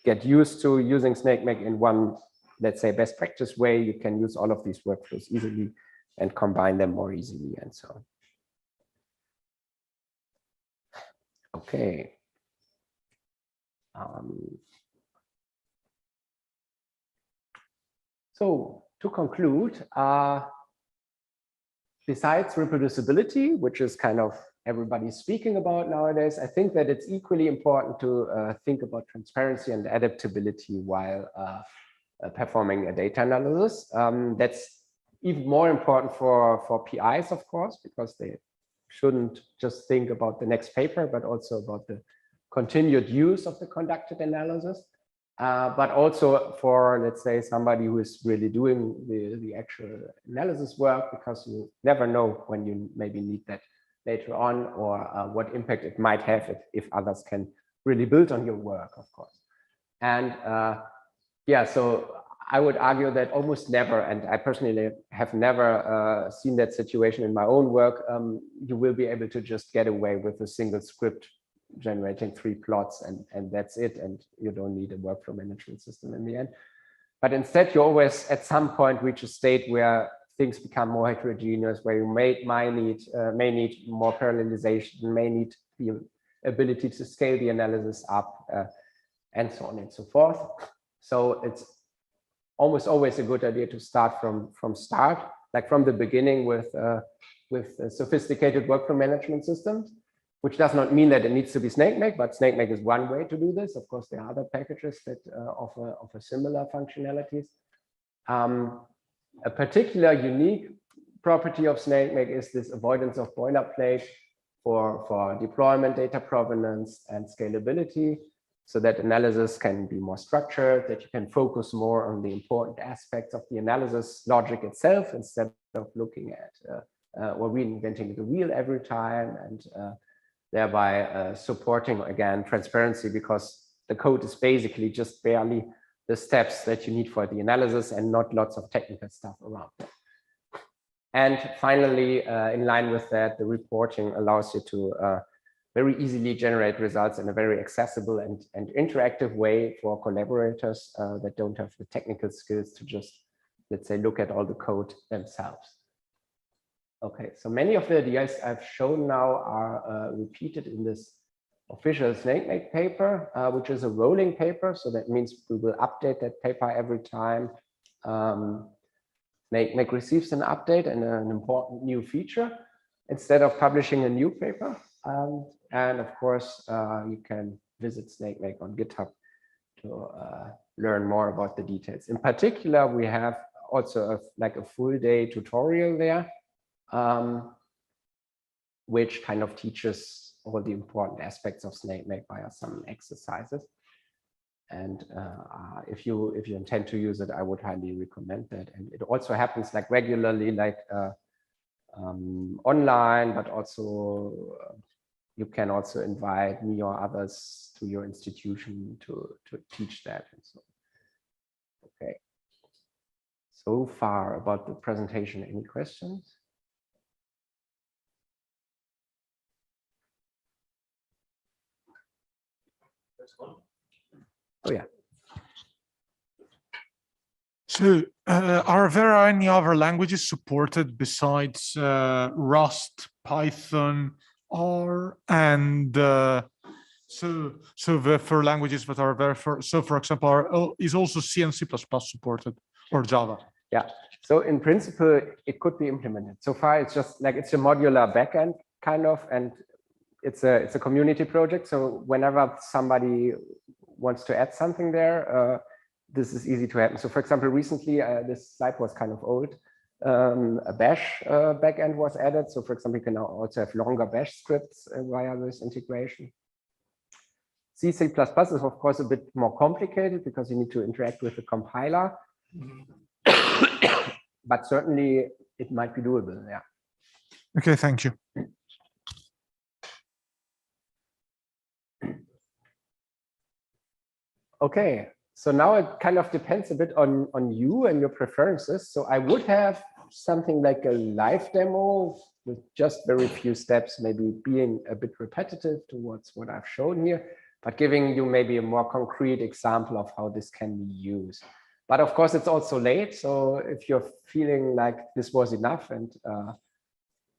get used to using Snakemake in one, let's say, best practice way, you can use all of these workflows easily and combine them more easily and so on. Okay. So to conclude, besides reproducibility, which is kind of everybody's speaking about nowadays, I think that it's equally important to think about transparency and adaptability while performing a data analysis. That's even more important for PIs, of course, because they shouldn't just think about the next paper, but also about the continued use of the conducted analysis. But also for, let's say, somebody who is really doing the actual analysis work, because you never know when you maybe need that later on, or what impact it might have if others can really build on your work, of course. And yeah, so I would argue that almost never, and I personally have never seen that situation in my own work, you will be able to just get away with a single script generating 3 plots and that's it, and you don't need a workflow management system in the end. But instead, you always at some point reach a state where things become more heterogeneous, where you may need more parallelization, may need the ability to scale the analysis up, and so on and so forth. So it's almost always a good idea to start from start, like from the beginning with sophisticated workflow management systems, which does not mean that it needs to be Snakemake, but Snakemake is one way to do this. Of course, there are other packages that offer similar functionalities. A particular unique property of Snakemake is this avoidance of boilerplate for deployment, data provenance, and scalability, so that analysis can be more structured, that you can focus more on the important aspects of the analysis logic itself instead of looking at or reinventing the wheel every time, and thereby supporting, again, transparency, because the code is basically just barely the steps that you need for the analysis and not lots of technical stuff around it. And finally, in line with that, the reporting allows you to very easily generate results in a very accessible and interactive way for collaborators that don't have the technical skills to just, let's say, look at all the code themselves. Okay, so many of the ideas I've shown now are repeated in this official Snakemake paper, which is a rolling paper. So that means we will update that paper every time Snakemake receives an update and an important new feature instead of publishing a new paper. And of course, you can visit Snakemake on GitHub to learn more about the details. In particular, we have also like a full day tutorial there, which kind of teaches all the important aspects of Snakemake via some exercises. And if you intend to use it, I would highly recommend that. And it also happens like regularly, like online, but also you can also invite me or others to your institution to teach that. And so, okay. So far about the presentation, any questions? Oh yeah. So are there any other languages supported besides Rust, Python, R, and so the for languages that are there for, so for example, is also C and C++ supported, or Java? Yeah, so in principle, it could be implemented. So far, it's just like it's a modular backend kind of, and it's a community project. So whenever somebody wants to add something there, this is easy to happen. So for example, recently, this slide was kind of old. A bash backend was added. So for example, you can now also have longer bash scripts via this integration. C++ is of course a bit more complicated because you need to interact with the compiler. But certainly it might be doable, yeah. Okay, thank you. Okay, so now it kind of depends a bit on you and your preferences. So I would have something like a live demo with just very few steps, maybe being a bit repetitive towards what I've shown here, but giving you maybe a more concrete example of how this can be used. But of course, it's also late. So if you're feeling like this was enough and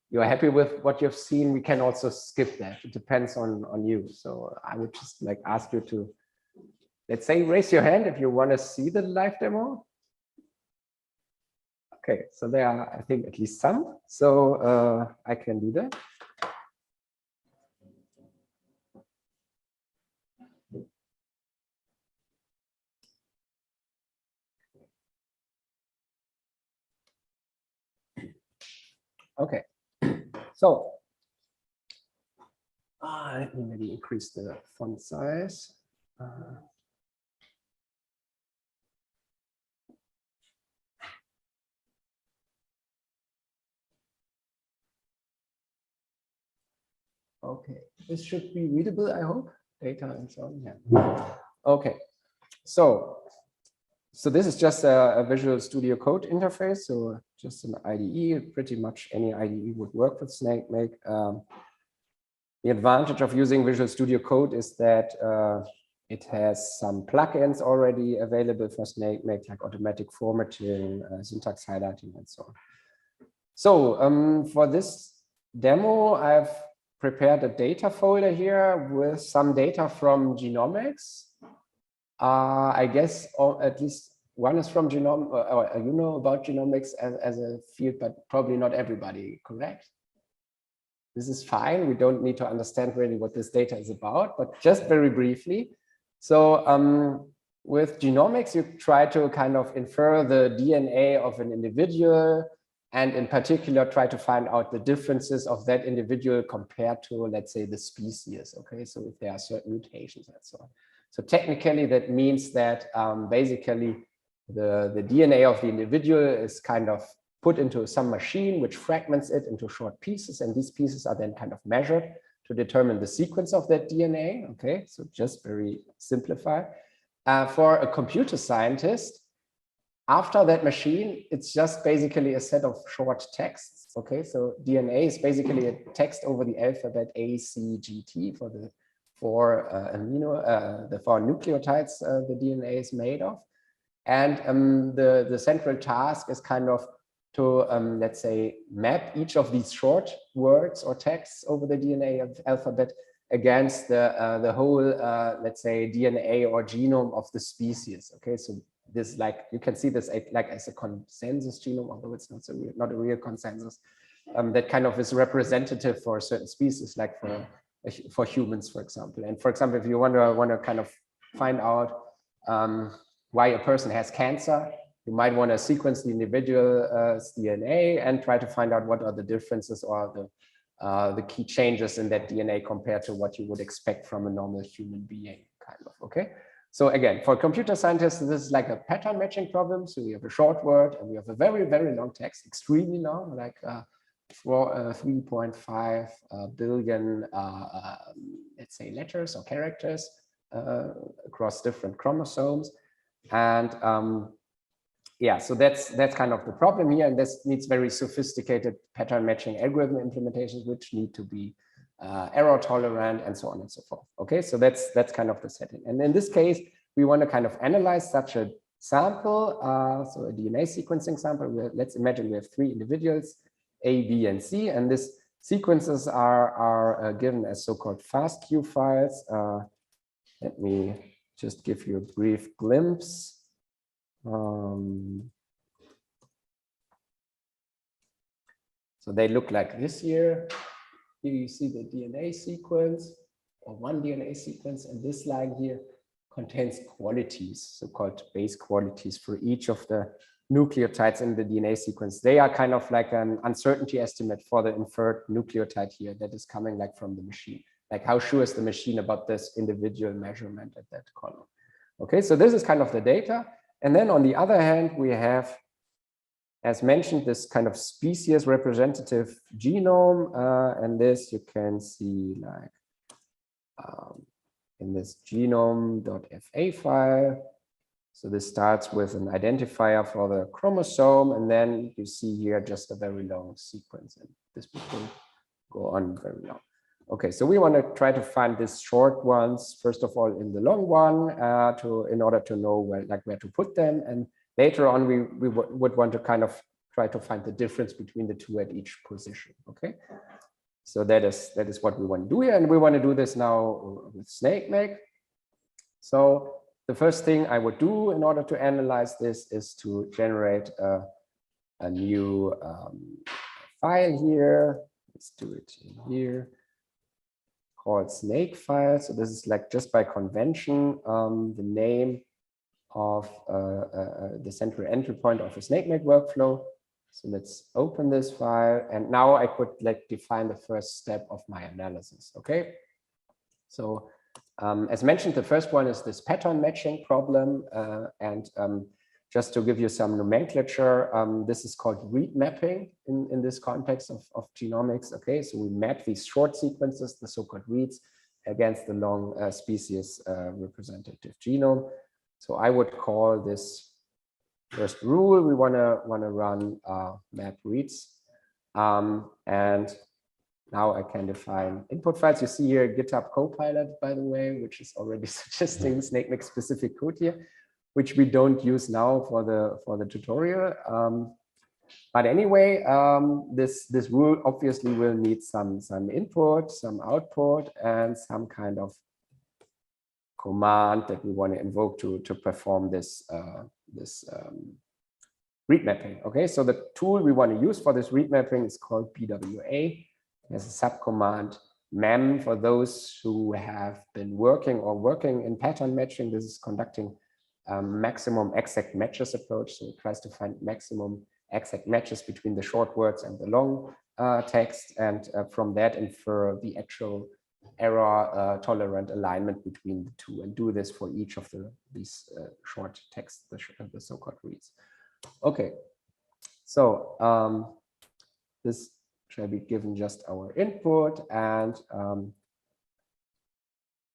you're happy with what you've seen, we can also skip that. It depends on you. So I would just like ask you to, let's say, raise your hand if you want to see the live demo. Okay, so there are, I think, at least some. So I can do that. Okay, so let me maybe increase the font size. Okay, this should be readable, I hope. Data and so on. Yeah. Okay, so this is just a Visual Studio Code interface. So just an IDE. Pretty much any IDE would work with Snakemake. The advantage of using Visual Studio Code is that it has some plugins already available for Snakemake, like automatic formatting, syntax highlighting, and so on. So for this demo, I've prepared a data folder here with some data from genomics. I guess at least one is from genome, or you know about genomics as a field, but probably not everybody, correct? This is fine. We don't need to understand really what this data is about, but just very briefly. So with genomics, you try to kind of infer the DNA of an individual, and in particular, try to find out the differences of that individual compared to, let's say, the species. Okay, so if there are certain mutations and so on. So technically, that means that basically the DNA of the individual is kind of put into some machine which fragments it into short pieces, and these pieces are then kind of measured to determine the sequence of that DNA. Okay, so just very simplified. For a computer scientist, after that machine, it's just basically a set of short texts. Okay, so DNA is basically a text over the alphabet A, C, G, T for the four nucleotides the DNA is made of. And the central task is kind of to, let's say, map each of these short words or texts over the DNA alphabet against the whole, let's say, DNA or genome of the species. Okay, so this, like, you can see this like as a consensus genome, although it's not a real consensus, that kind of is representative for a certain species, like for humans, for example. And for example, if you want to kind of find out why a person has cancer, you might want to sequence the individual's DNA and try to find out what are the differences or the key changes in that DNA compared to what you would expect from a normal human being, kind of. Okay. So again, for computer scientists, this is like a pattern matching problem. So we have a short word and we have a very, very long text, extremely long, like 3.5 billion, let's say, letters or characters across different chromosomes. And yeah, so that's kind of the problem here, and this needs very sophisticated pattern matching algorithm implementations, which need to be error tolerant and so on and so forth. Okay, so that's kind of the setting. And in this case, we want to kind of analyze such a sample, so a DNA sequencing sample. Let's imagine we have 3 individuals, A, B, and C, and these sequences are given as so-called FASTQ files. Let me just give you a brief glimpse. So they look like this here. Here you see the DNA sequence, or one DNA sequence, and this line here contains qualities, so-called base qualities for each of the nucleotides in the DNA sequence. They are kind of like an uncertainty estimate for the inferred nucleotide here that is coming like from the machine. Like, how sure is the machine about this individual measurement at that column? Okay, so this is kind of the data. And then on the other hand, we have, as mentioned, this kind of species representative genome. And this you can see like in this genome.fa file. So this starts with an identifier for the chromosome. And then you see here just a very long sequence. And this will go on very long. Okay, so we want to try to find these short ones, first of all, in the long one, in order to know where to put them. And later on, we would want to kind of try to find the difference between the two at each position. Okay, so that is what we want to do here, and we want to do this now with Snakemake. So the first thing I would do in order to analyze this is to generate a new file here. Let's do it in here, called snake file. So this is like, just by convention, the name of the central entry point of a Snakemake workflow. So let's open this file, and now I could like define the first step of my analysis. Okay, so as mentioned, the first one is this pattern matching problem, and just to give you some nomenclature, this is called read mapping in this context of genomics. Okay, so we map these short sequences, the so-called reads, against the long species representative genome. So I would call this first rule. We want to run map reads, and now I can define input files. You see here GitHub Copilot, by the way, which is already suggesting Snakemake specific code here, which we don't use now for the tutorial. But anyway, this rule obviously will need some input, some output, and some kind of command that we want to invoke to perform this read mapping. Okay, so the tool we want to use for this read mapping is called PWA. There's a subcommand MEM for those who have been working in pattern matching. This is conducting maximum exact matches approach. So it tries to find maximum exact matches between the short words and the long text, and from that infer the actual error tolerant alignment between the two, and do this for each of these short texts, the so-called reads. Okay, so this shall be given just our input, and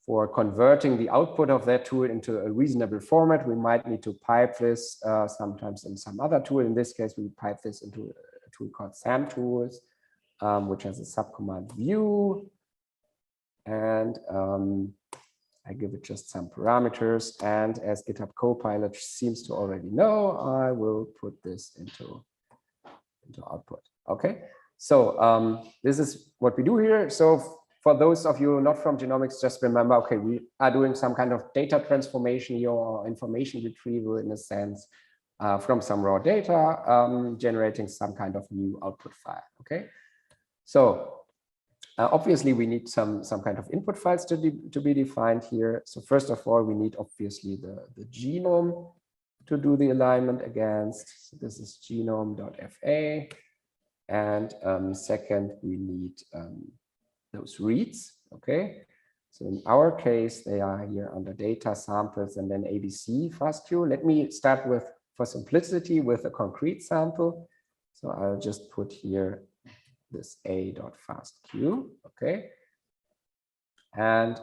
for converting the output of that tool into a reasonable format, we might need to pipe this sometimes in some other tool. In this case, we pipe this into a tool called SAMTools, which has a subcommand view. And I give it just some parameters. And as GitHub Copilot seems to already know, I will put this into output. Okay, so this is what we do here. So for those of you not from genomics, just remember, okay, we are doing some kind of data transformation here or information retrieval in a sense from some raw data, generating some kind of new output file. Okay, so obviously we need some kind of input files to be defined here. So first of all, we need obviously the genome to do the alignment against. So this is genome.fa. And second, we need those reads. Okay, so in our case, they are here under data samples and then ABC FASTQ. Let me start with, for simplicity, with a concrete sample. So I'll just put here this a.fastq. Okay, and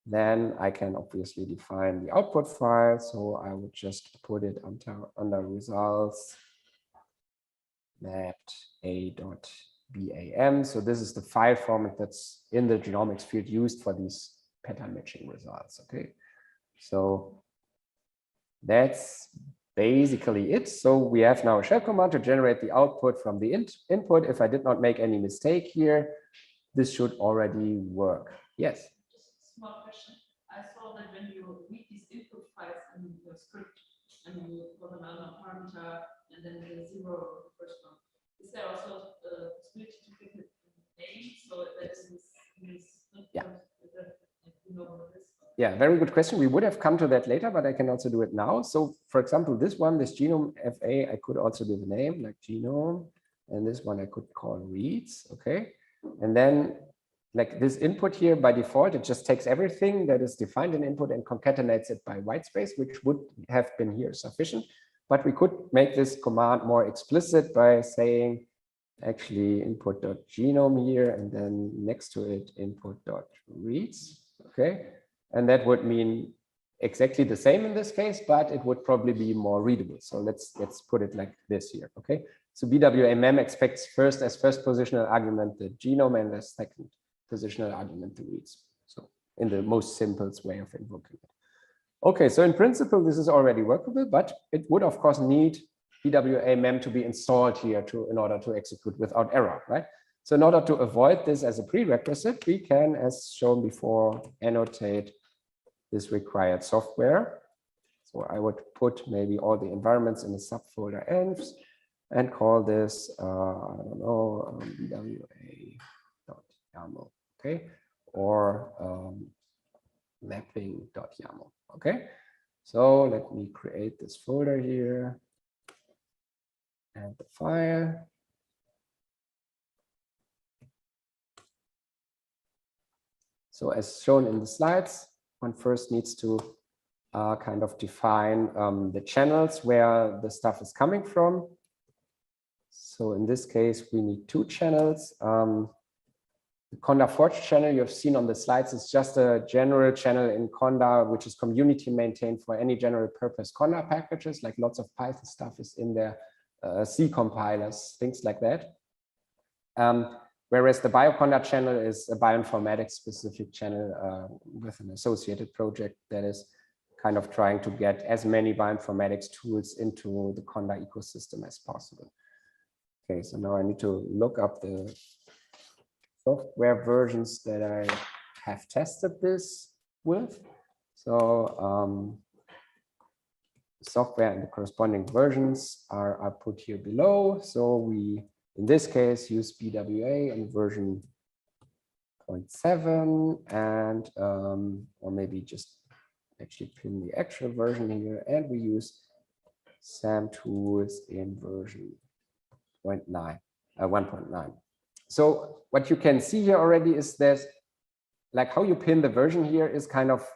then I can obviously define the output file. So I would just put it under results mapped a.bam. So this is the file format that's in the genomics field used for these pattern matching results. Okay, so that's basically it. So we have now a shell command to generate the output from the input. If I did not make any mistake here, this should already work. Yes. Just a small question. I saw that when you read these input files in your script and you put another parameter and then the 0 the first one, is there also a possibility to pick a name so that is Yeah. You know what it is? Yeah, very good question. We would have come to that later, but I can also do it now. So for example, this one, this genome FA, I could also give a name like genome, and this one I could call reads. Okay, and then like this input here by default, it just takes everything that is defined in input and concatenates it by white space, which would have been here sufficient. But we could make this command more explicit by saying actually input.genome here, and then next to it input.reads. Okay, and that would mean exactly the same in this case, but it would probably be more readable. So let's put it like this here. Okay, so BWMM expects first as first positional argument the genome and as second positional argument the reads. So in the most simplest way of invoking it. Okay, so in principle, this is already workable, but it would of course need BWMM to be installed here in order to execute without error, right? So in order to avoid this as a prerequisite, we can, as shown before, annotate this required software. So I would put maybe all the environments in a subfolder envs and call this, I don't know, bwa.yaml, okay, or mapping.yaml, okay. So let me create this folder here and the file. So as shown in the slides, one first needs to kind of define the channels where the stuff is coming from. So in this case, we need two channels. The Conda Forge channel you have seen on the slides is just a general channel in Conda, which is community maintained for any general purpose Conda packages, like lots of Python stuff is in there, C compilers, things like that. Whereas the Bioconda channel is a bioinformatics specific channel with an associated project that is kind of trying to get as many bioinformatics tools into the Conda ecosystem as possible. Okay, so now I need to look up the software versions that I have tested this with. So software and the corresponding versions are put here below. So we, in this case, use BWA and version 0.7 and or maybe just actually pin the actual version here, and we use SAMTools in version 1.9. So what you can see here already is that like how you pin the version here is kind of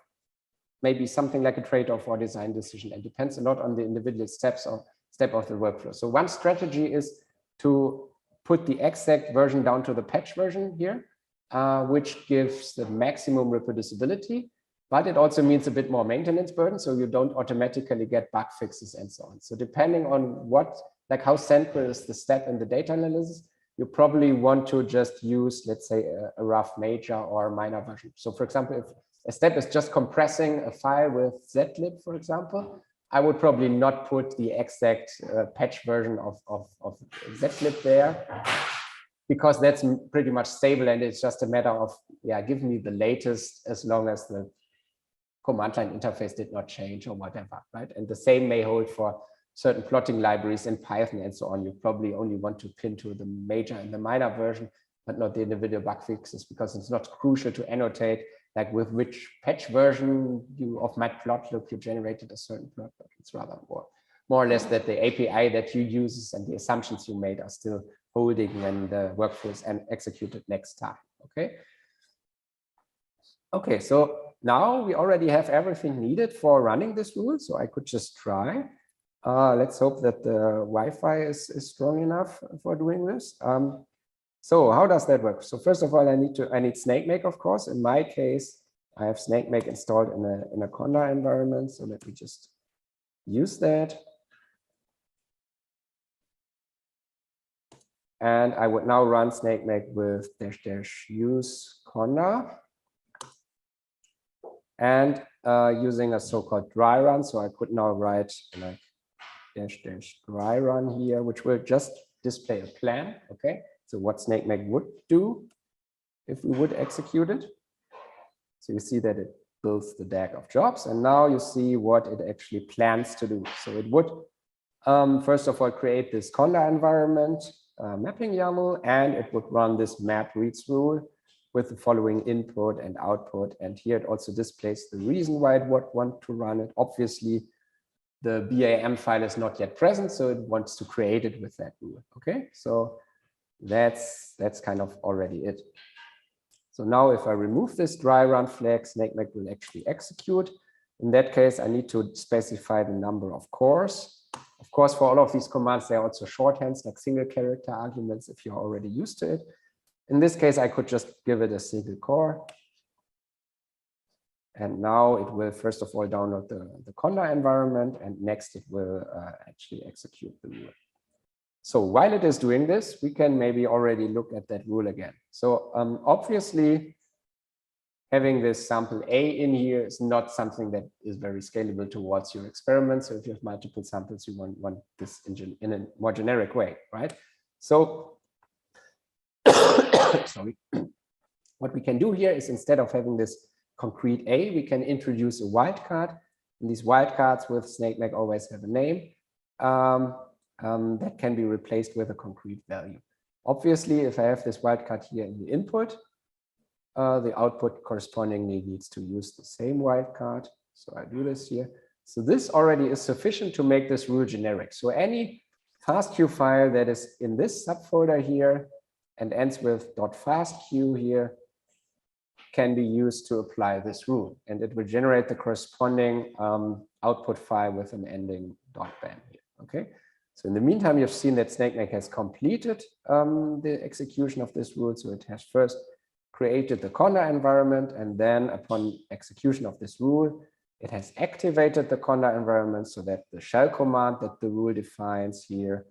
maybe something like a trade-off or design decision, and depends a lot on the individual step of the workflow. So one strategy is to put the exact version down to the patch version here. which gives the maximum reproducibility, but it also means a bit more maintenance burden, so you don't automatically get bug fixes and so on. So depending on what, like how central is the step in the data analysis, you probably want to just use, let's say, a rough major or minor version. So for example, if a step is just compressing a file with zlib, for example, I would probably not put the exact patch version of zlib there, because that's pretty much stable and it's just a matter of, yeah, give me the latest as long as the command line interface did not change or whatever, right? And the same may hold for certain plotting libraries in Python and so on. You probably only want to pin to the major and the minor version, but not the individual bug fixes, because it's not crucial to annotate like with which patch version of matplotlib you generated a certain plot, but it's rather more or less that the API that you use and the assumptions you made are still holding when the workflow is executed next time. Okay. Okay, so now we already have everything needed for running this rule, so I could just try. Let's hope that the Wi-Fi is strong enough for doing this. So how does that work? So first of all, I need Snakemake, of course. In my case, I have Snakemake installed in a Conda environment. So let me just use that. And I would now run Snakemake with --use Conda. And using a so-called dry run. So I could now write like --dry run here, which will just display a plan. Okay. So what Snakemake would do if we would execute it. So you see that it builds the DAG of jobs, and now you see what it actually plans to do. So it would first of all create this Conda environment mapping YAML, and it would run this map reads rule with the following input and output. And here it also displays the reason why it would want to run it. Obviously, the BAM file is not yet present, so it wants to create it with that rule. Okay, so that's kind of already it. So now if I remove this dry run flag, Snakemake will actually execute. In that case, I need to specify the number of cores. Of course, for all of these commands, there are also shorthands like single character arguments if you're already used to it. In this case, I could just give it a single core. And now it will first of all download the Conda environment, and next it will actually execute the rule. So while it is doing this, we can maybe already look at that rule again. So obviously, having this sample A in here is not something that is very scalable towards your experiment. So if you have multiple samples, you want this in a more generic way, right? So sorry. What we can do here is, instead of having this concrete A, we can introduce a wildcard. And these wildcards with Snakemake always have a name. That can be replaced with a concrete value. Obviously, if I have this wildcard here in the input, the output correspondingly needs to use the same wildcard. So I do this here. So this already is sufficient to make this rule generic. So any fastq file that is in this subfolder here and ends with .fastq here can be used to apply this rule. And it will generate the corresponding output file with an ending .bam here. Okay. So in the meantime, you've seen that Snakemake has completed the execution of this rule. So it has first created the Conda environment, and then upon execution of this rule, it has activated the Conda environment so that the shell command that the rule defines here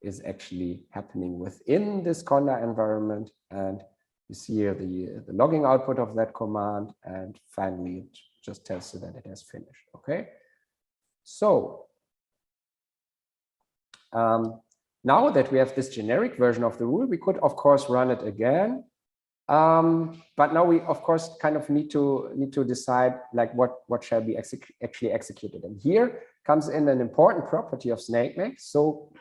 is actually happening within this Conda environment. And you see here the logging output of that command, and finally it just tells you that it has finished. Okay. So now that we have this generic version of the rule, we could of course run it again. But now we of course kind of need to decide like what shall be actually executed. And here comes in an important property of Snakemake. So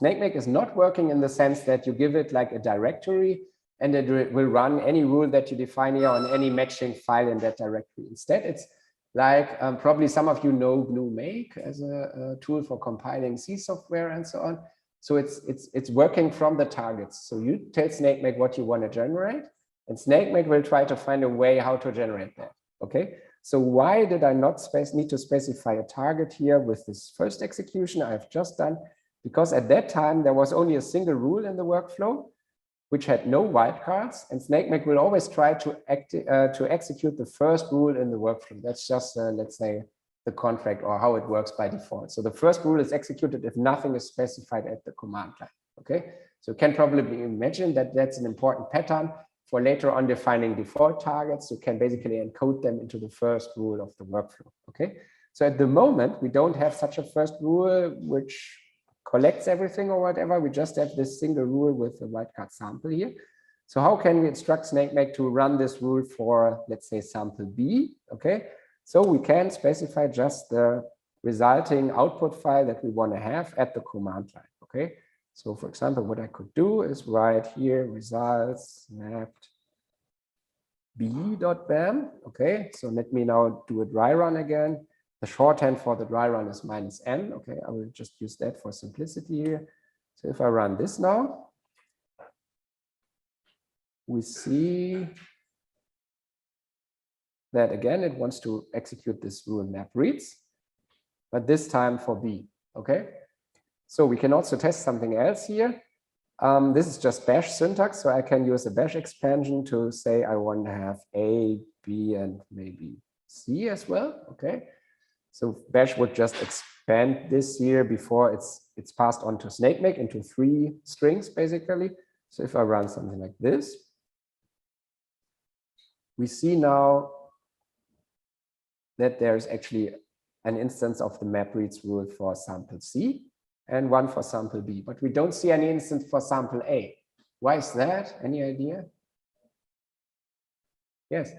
Snakemake is not working in the sense that you give it like a directory and it will run any rule that you define here on any matching file in that directory. Instead, it's like probably some of you know GNU-make as a tool for compiling C software and so on. So it's working from the targets. So you tell Snakemake what you want to generate, and Snakemake will try to find a way how to generate that. Okay. So why did I not need to specify a target here with this first execution I've just done? Because at that time there was only a single rule in the workflow, which had no wildcards, and Snakemake will always try to execute the first rule in the workflow. That's just, let's say, the contract or how it works by default. So the first rule is executed if nothing is specified at the command line. Okay, so you can probably imagine that that's an important pattern for later on defining default targets. You can basically encode them into the first rule of the workflow. Okay, so at the moment, we don't have such a first rule which collects everything or whatever. We just have this single rule with the wildcard sample here. So how can we instruct Snakemake to run this rule for, let's say, sample B? Okay, so we can specify just the resulting output file that we want to have at the command line. Okay, so for example, what I could do is write here results mapped b.bam. Okay, so let me now do a dry run again. The shorthand for the dry run is -n. Okay, I will just use that for simplicity here. So if I run this now, we see that again, it wants to execute this rule map reads, but this time for B. Okay, so we can also test something else here. This is just bash syntax, so I can use a bash expansion to say I want to have A, B, and maybe C as well. Okay. So bash would just expand this here before it's passed on to Snakemake into 3 strings, basically. So if I run something like this, we see now that there's actually an instance of the map reads rule for sample C and one for sample B, but we don't see any instance for sample A. Why is that? Any idea? Yes.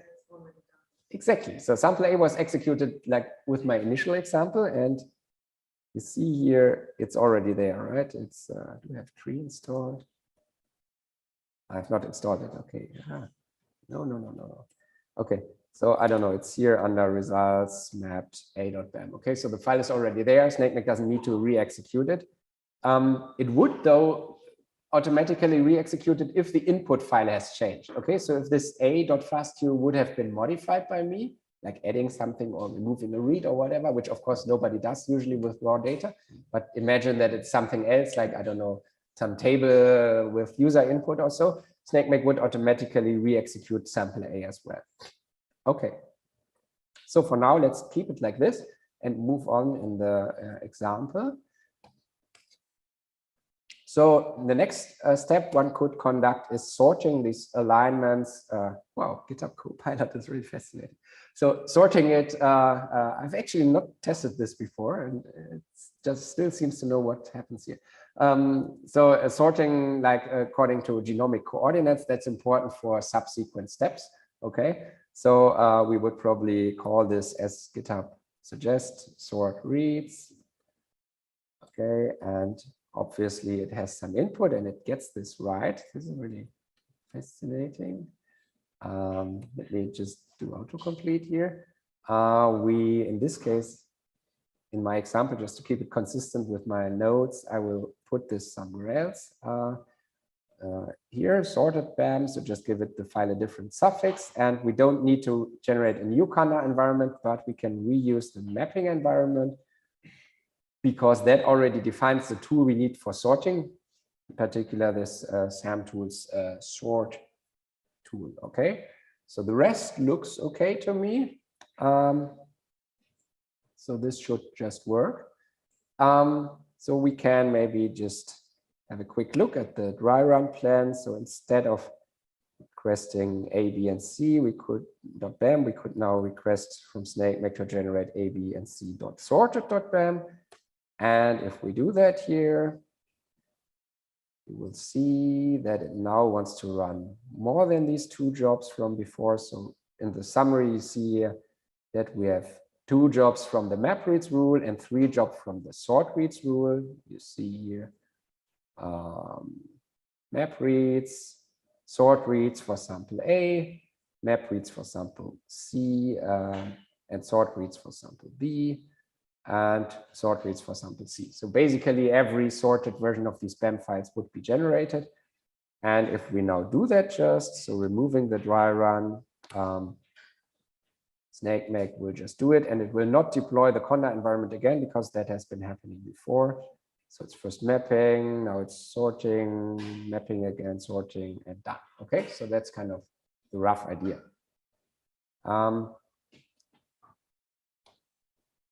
Exactly. So sample A was executed like with my initial example, and you see here it's already there, right? It's do we have tree installed? I've not installed it. Okay. No. Okay. So I don't know. It's here under results mapped a.bam. Okay. So the file is already there. Snakemake doesn't need to re-execute it. It would though automatically re-executed if the input file has changed. Okay, so if this a.fastq would have been modified by me, like adding something or removing a read or whatever, which of course nobody does usually with raw data, but imagine that it's something else, like, I don't know, some table with user input or so, Snakemake would automatically re-execute sample A as well. Okay, so for now, let's keep it like this and move on in the example. So the next step one could conduct is sorting these alignments. Wow, GitHub Copilot is really fascinating. So sorting it, I've actually not tested this before, and it just still seems to know what happens here. So sorting like according to genomic coordinates, that's important for subsequent steps. Okay, so we would probably call this, as GitHub suggests, sort reads. Okay, and obviously it has some input and it gets this right. This is really fascinating. Let me just do autocomplete here. We, in this case, in my example, just to keep it consistent with my notes, I will put this somewhere else. Here, sorted BAM, so just give it the file a different suffix, and we don't need to generate a new Kanda environment, but we can reuse the mapping environment, because that already defines the tool we need for sorting, in particular this SAMtools sort tool. Okay, so the rest looks okay to me. So this should just work. So we can maybe just have a quick look at the dry run plan. So instead of requesting A, B, and C, we could .bam. We could now request from Snakemake to generate A, B, and C .sorted.bam. And if we do that here, you will see that it now wants to run more than these 2 jobs from before. So in the summary, you see here that we have 2 jobs from the map reads rule and 3 jobs from the sort reads rule. You see here map reads, sort reads for sample A, map reads for sample C, and sort reads for sample B, and sort reads for sample C. So basically every sorted version of these BAM files would be generated. And if we now do that just, so removing the dry run, Snakemake will just do it, and it will not deploy the Conda environment again because that has been happening before. So it's first mapping, now it's sorting, mapping again, sorting, and done. Okay, so that's kind of the rough idea.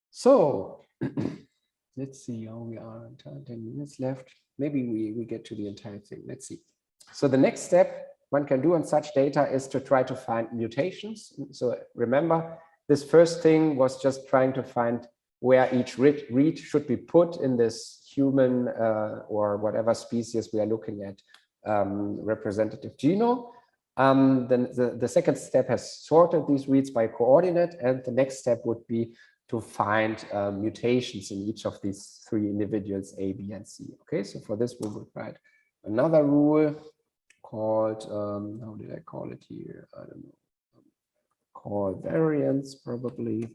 So let's see how we are. 10 minutes left. Maybe we get to the entire thing. Let's see. So the next step one can do on such data is to try to find mutations. So remember, this first thing was just trying to find where each read should be put in this human or whatever species we are looking at representative genome. Then the second step has sorted these reads by coordinate, and the next step would be to find mutations in each of these three individuals, A, B, and C. Okay, so for this we would write another rule called, how did I call it here? I don't know. Call variance probably.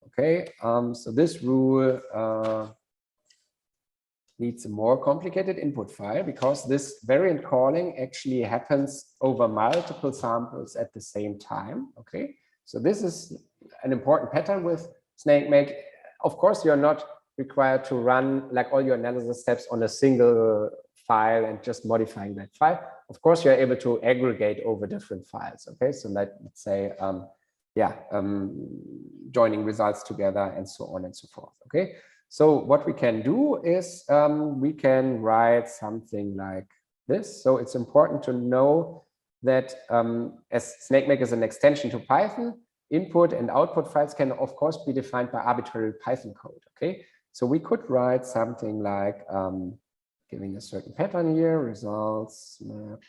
Okay, so this rule needs a more complicated input file because this variant calling actually happens over multiple samples at the same time. Okay, so this is an important pattern with Snakemake. Of course, you're not required to run like all your analysis steps on a single file and just modifying that file. Of course, you're able to aggregate over different files. Okay, so let's say, joining results together and so on and so forth. Okay, so what we can do is we can write something like this. So it's important to know that as Snakemake is an extension to Python, input and output files can of course be defined by arbitrary Python code. Okay, so we could write something like giving a certain pattern here, results map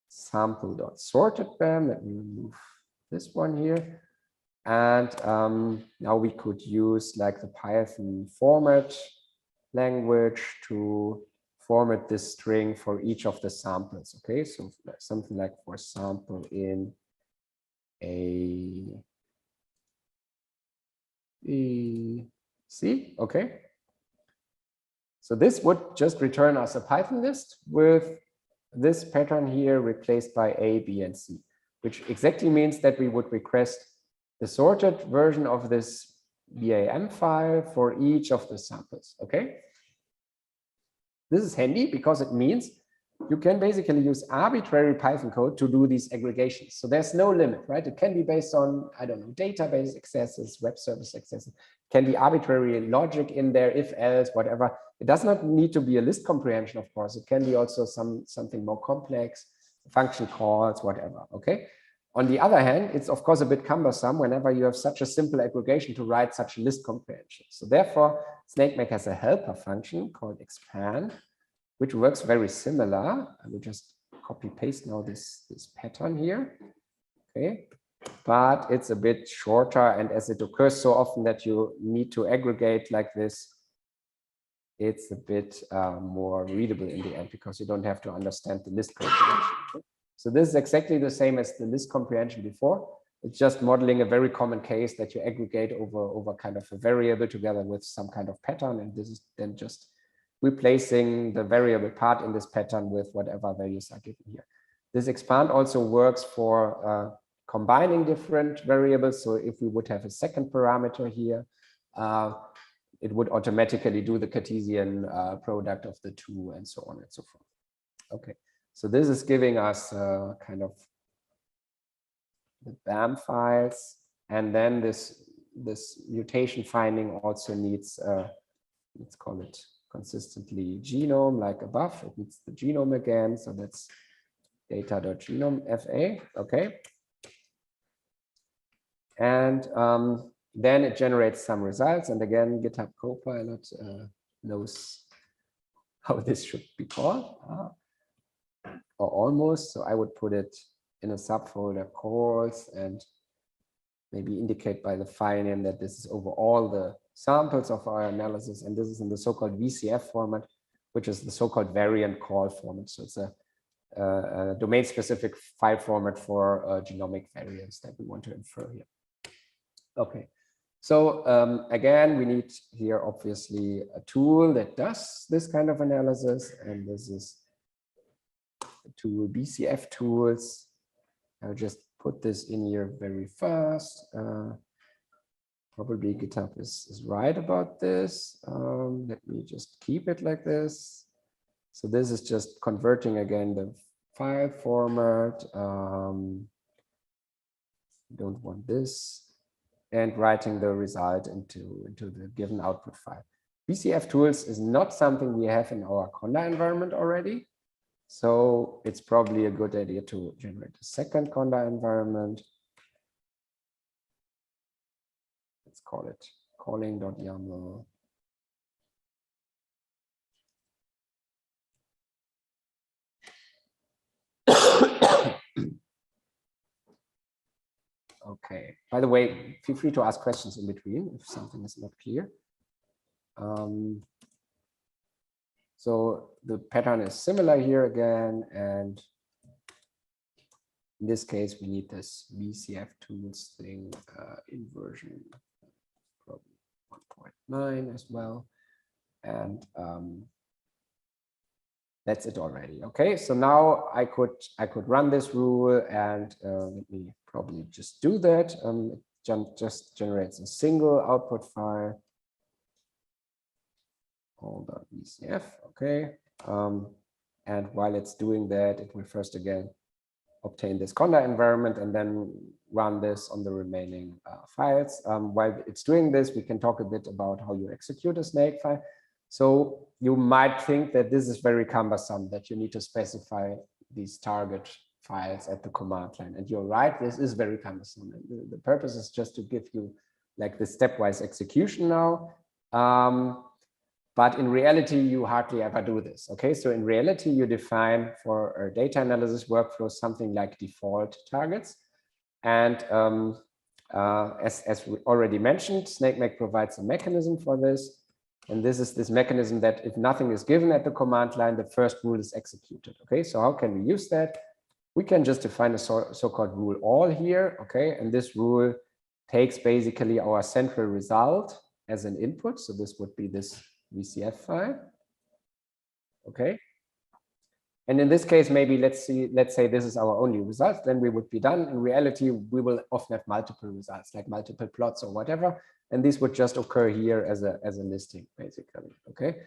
sample.sorted bam. Let me remove this one here. And now we could use like the Python format language to format this string for each of the samples. Okay, so something like for sample in A, B, C. Okay. So this would just return us a Python list with this pattern here replaced by A, B, and C, which exactly means that we would request the sorted version of this BAM file for each of the samples. Okay. This is handy because it means you can basically use arbitrary Python code to do these aggregations. So there's no limit, right? It can be based on, I don't know, database accesses, web service accesses. It can be arbitrary logic in there, if else, whatever. It does not need to be a list comprehension, of course. It can be also something more complex, function calls, whatever. Okay. On the other hand, it's of course a bit cumbersome whenever you have such a simple aggregation to write such a list comprehension. So therefore, Snakemake has a helper function called expand, which works very similar. I will just copy paste now this pattern here. Okay, but it's a bit shorter, and as it occurs so often that you need to aggregate like this, it's a bit more readable in the end because you don't have to understand the list comprehension. Okay? So this is exactly the same as the list comprehension before. It's just modeling a very common case that you aggregate over kind of a variable together with some kind of pattern, and this is then just replacing the variable part in this pattern with whatever values are given here. This expand also works for combining different variables. So if we would have a second parameter here, it would automatically do the Cartesian product of the two and so on and so forth. Okay, so this is giving us kind of the BAM files, and then this mutation finding also needs let's call it consistently genome like above. It needs the genome again, so that's data.genome FA. Okay, and then it generates some results, and again GitHub Copilot knows how this should be called, or almost. So I would put it in a subfolder calls and maybe indicate by the file name that this is over all the samples of our analysis, and this is in the so-called VCF format, which is the so-called variant call format. So it's a domain-specific file format for genomic variants that we want to infer here. Okay, so again, we need here obviously a tool that does this kind of analysis, and this is the tool BCF tools. I'll just put this in here very fast. Probably GitHub is right about this. Let me just keep it like this. So this is just converting again the file format. Don't want this, and writing the result into the given output file. BCF tools is not something we have in our Conda environment already. So it's probably a good idea to generate a second Conda environment. Let's call it calling.yaml. Okay, by the way, feel free to ask questions in between if something is not clear. So the pattern is similar here again, and in this case, we need this BCF tools thing in version probably 1.9 as well. And that's it already. Okay, so now I could run this rule, and let me probably just do that. It just generates a single output file. All.bcf, okay. And while it's doing that, it will first again obtain this Conda environment and then run this on the remaining files. While it's doing this, we can talk a bit about how you execute a snake file. So you might think that this is very cumbersome, that you need to specify these target files at the command line. And you're right, this is very cumbersome. And the purpose is just to give you like the stepwise execution now. But in reality, you hardly ever do this. Okay, so in reality, you define for a data analysis workflow something like default targets. And as we already mentioned, Snakemake provides a mechanism for this. And this is this mechanism that if nothing is given at the command line, the first rule is executed. Okay, so how can we use that? We can just define a so-called rule all here. Okay, and this rule takes basically our central result as an input. So this would be this VCF file. Okay. And in this case, maybe let's say this is our only result, then we would be done. In reality, we will often have multiple results, like multiple plots or whatever. And these would just occur here as a listing, basically. Okay.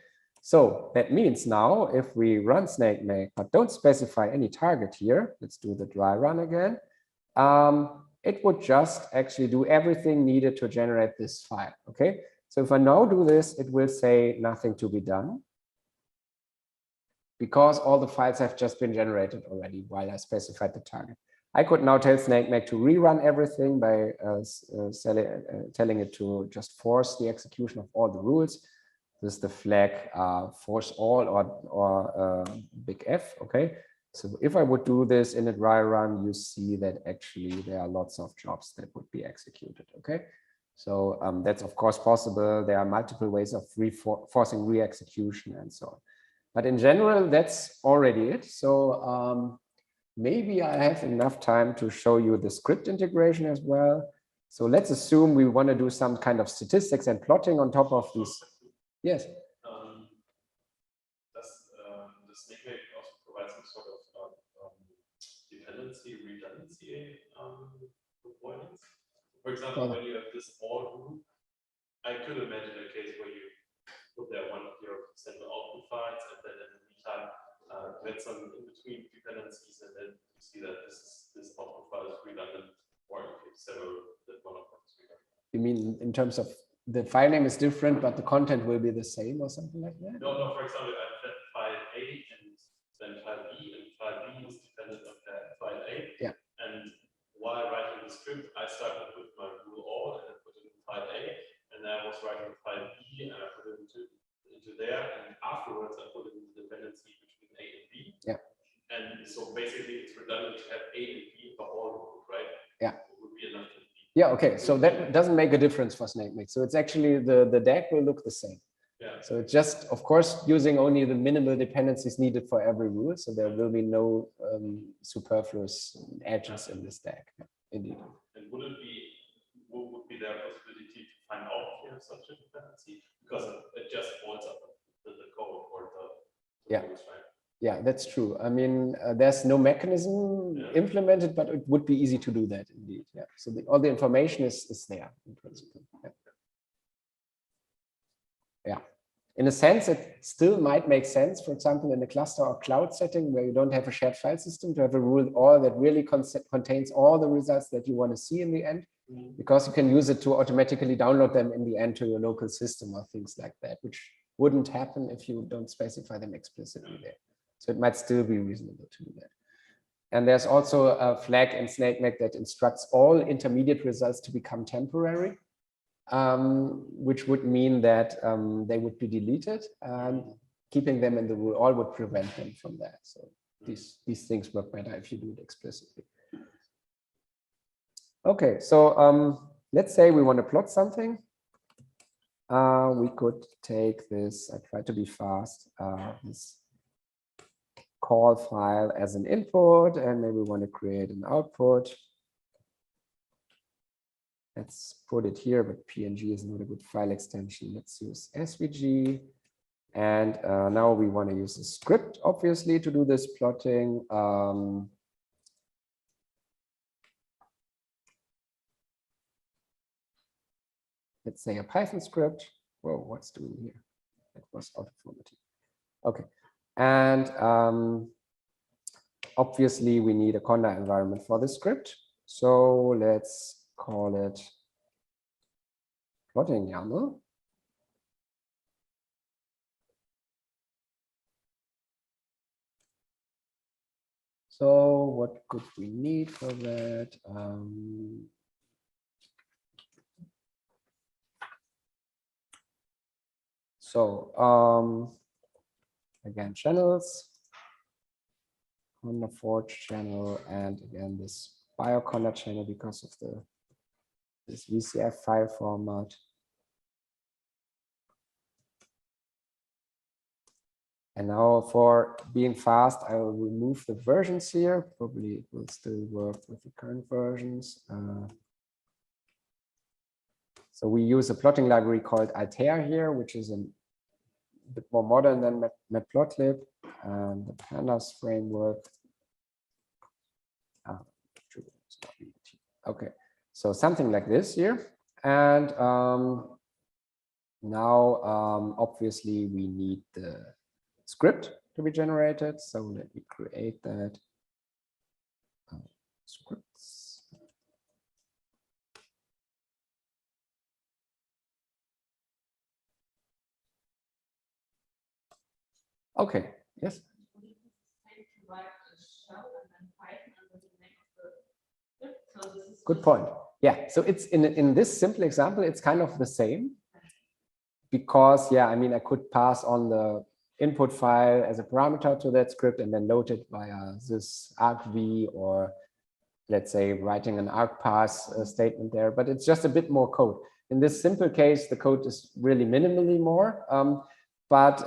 So that means now if we run Snakemake, but don't specify any target here, let's do the dry run again. It would just actually do everything needed to generate this file. Okay. So if I now do this, it will say nothing to be done, because all the files have just been generated already while I specified the target. I could now tell Snakemake to rerun everything by telling it to just force the execution of all the rules. This is the flag force all or big F. Okay. So if I would do this in a dry run, you see that actually there are lots of jobs that would be executed. Okay. So that's of course possible. There are multiple ways of forcing re-execution and so on. But in general, that's already it. So maybe I have enough time to show you the script integration as well. So let's assume we want to do some kind of statistics and plotting on top of these. Yes. Does the Snakemake also provide some sort of dependency, redundancy avoidance? For example, when you have this all rule, I could imagine a case where you put there one of your central output files, and then in the meantime, get some in-between dependencies, and then you see that this output file is redundant, or if you have several, that one of them is redundant. You mean in terms of the file name is different, but the content will be the same or something like that? No, for example, I have file A and then file B, and file B is dependent on file A. Yeah. And while writing the script, I started with my rule all and I put it in file A, and then I was writing file B and I put it into there, and afterwards I put in the dependency between A and B. Yeah. And so basically it's redundant to have A and B for all rules, right? Yeah. It would be enough to B. Yeah, okay. So that doesn't make a difference for Snakemake. So it's actually the DAG will look the same. Yeah. So it's just, of course, using only the minimal dependencies needed for every rule. So there will be no superfluous edges in this DAG. Indeed. And would be there a possibility to find out if you have such a dependency? Because it just folds up the code or the rules, right? Yeah, that's true. I mean, there's no mechanism implemented, but it would be easy to do that indeed. Yeah. So all the information is there in principle. Yeah. In a sense, it still might make sense, for example, in a cluster or cloud setting where you don't have a shared file system, to have a rule all that really contains all the results that you want to see in the end, because you can use it to automatically download them in the end to your local system or things like that, which wouldn't happen if you don't specify them explicitly there. So it might still be reasonable to do that. And there's also a flag in Snakemake that instructs all intermediate results to become temporary, which would mean that they would be deleted, and keeping them in the rule all would prevent them from that. So these things work better if you do it explicitly. Okay, so let's say we want to plot something. We could take this, I try to be fast, this call file as an input, and maybe we want to create an output. Let's put it here, but PNG is not a good file extension. Let's use SVG. And now we want to use a script, obviously, to do this plotting. Let's say a Python script. Whoa, what's doing here? That was auto-formatting. Okay. And obviously, we need a conda environment for the script. So let's call it plotting YAML. So what could we need for that? Again, channels, conda forge channel, and again this bioconda channel because of this VCF file format. And now for being fast, I will remove the versions here. Probably it will still work with the current versions. So we use a plotting library called Altair here, which is a bit more modern than Matplotlib, and the pandas framework. Okay, so something like this here. And now, obviously, we need the script to be generated. So let me create that. Scripts. Okay, yes. Good point. Yeah, so it's in this simple example, it's kind of the same. Because, yeah, I mean, I could pass on the input file as a parameter to that script and then load it via this argv, or let's say writing an argparse statement there, but it's just a bit more code. In this simple case, the code is really minimally more, but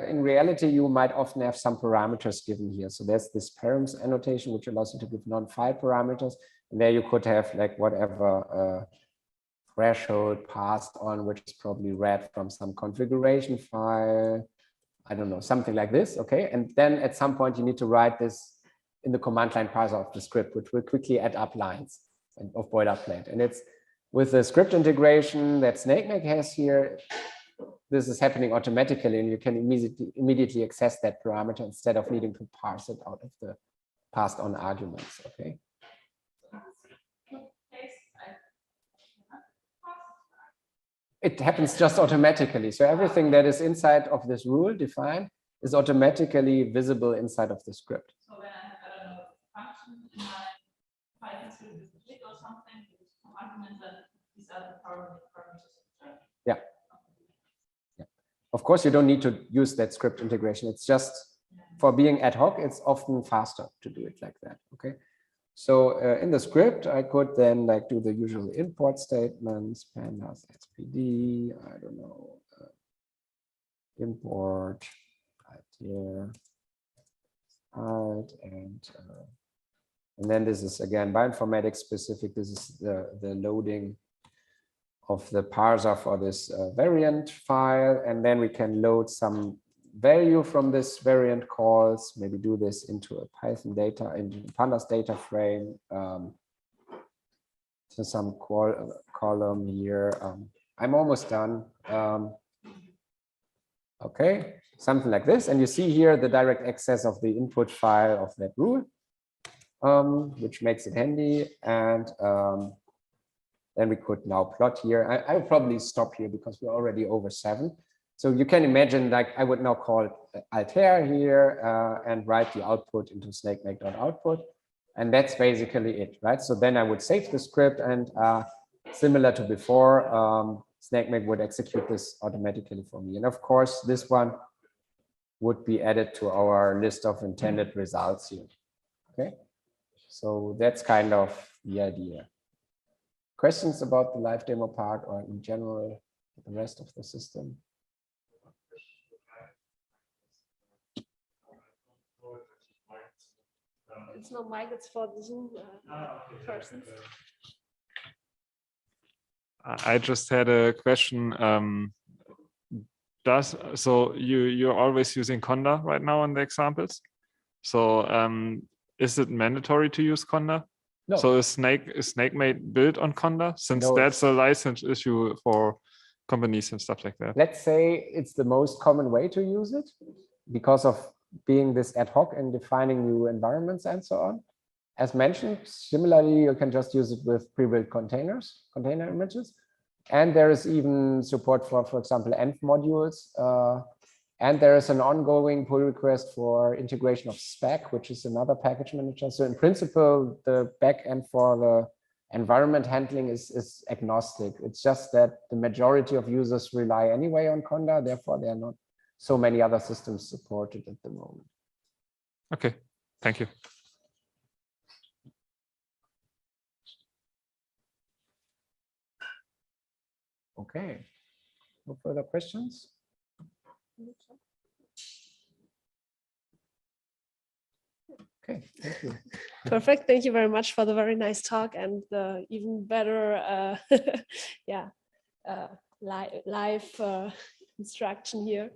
in reality, you might often have some parameters given here. So there's this params annotation, which allows you to give non-file parameters, and there you could have like whatever threshold passed on, which is probably read from some configuration file. I don't know, something like this, okay? And then at some point you need to write this in the command line parser of the script, which will quickly add up lines of boilerplate. And it's with the script integration that Snakemake has here, this is happening automatically, and you can immediately access that parameter instead of needing to parse it out of the passed on arguments, okay? It happens just automatically. So everything that is inside of this rule defined is automatically visible inside of the script. So when I don't know, function in my Python script with a click or something, with some argument, then these are the parameters. Yeah. Yeah. Of course, you don't need to use that script integration. It's just for being ad hoc, it's often faster to do it like that. Okay. So in the script, I could then like do the usual import statements, pandas, SPD, I don't know, import, here, and then this is again bioinformatics specific. This is the loading of the parser for this variant file, and then we can load some value from this variant calls, maybe do this into a Python data, into pandas data frame, So some column here. I'm almost done. Okay, something like this. And you see here the direct access of the input file of that rule, which makes it handy. And then we could now plot here. I will probably stop here because we're already over 7. So you can imagine, like, I would now call altair here and write the output into snakemake.output. And that's basically it, right? So then I would save the script, and similar to before, Snakemake would execute this automatically for me. And of course, this one would be added to our list of intended results here. Okay, so that's kind of the idea. Questions about the live demo part, or in general, the rest of the system? It's not mic, it's for the Zoom persons. I just had a question. So you're always using Conda right now in the examples? So is it mandatory to use Conda? No. So is Snakemake built on Conda, since No, that's a license issue for companies and stuff like that? Let's say it's the most common way to use it because of being this ad hoc and defining new environments and so on. As mentioned, similarly, you can just use it with pre-built container images. And there is even support for example, env modules. And there is an ongoing pull request for integration of spec, which is another package manager. So in principle, the backend for the environment handling is agnostic. It's just that the majority of users rely anyway on Conda. Therefore, there are not so many other systems supported at the moment. Okay, thank you. Okay, no further questions? Okay, thank you. Perfect. Thank you very much for the very nice talk and the even better live instruction here.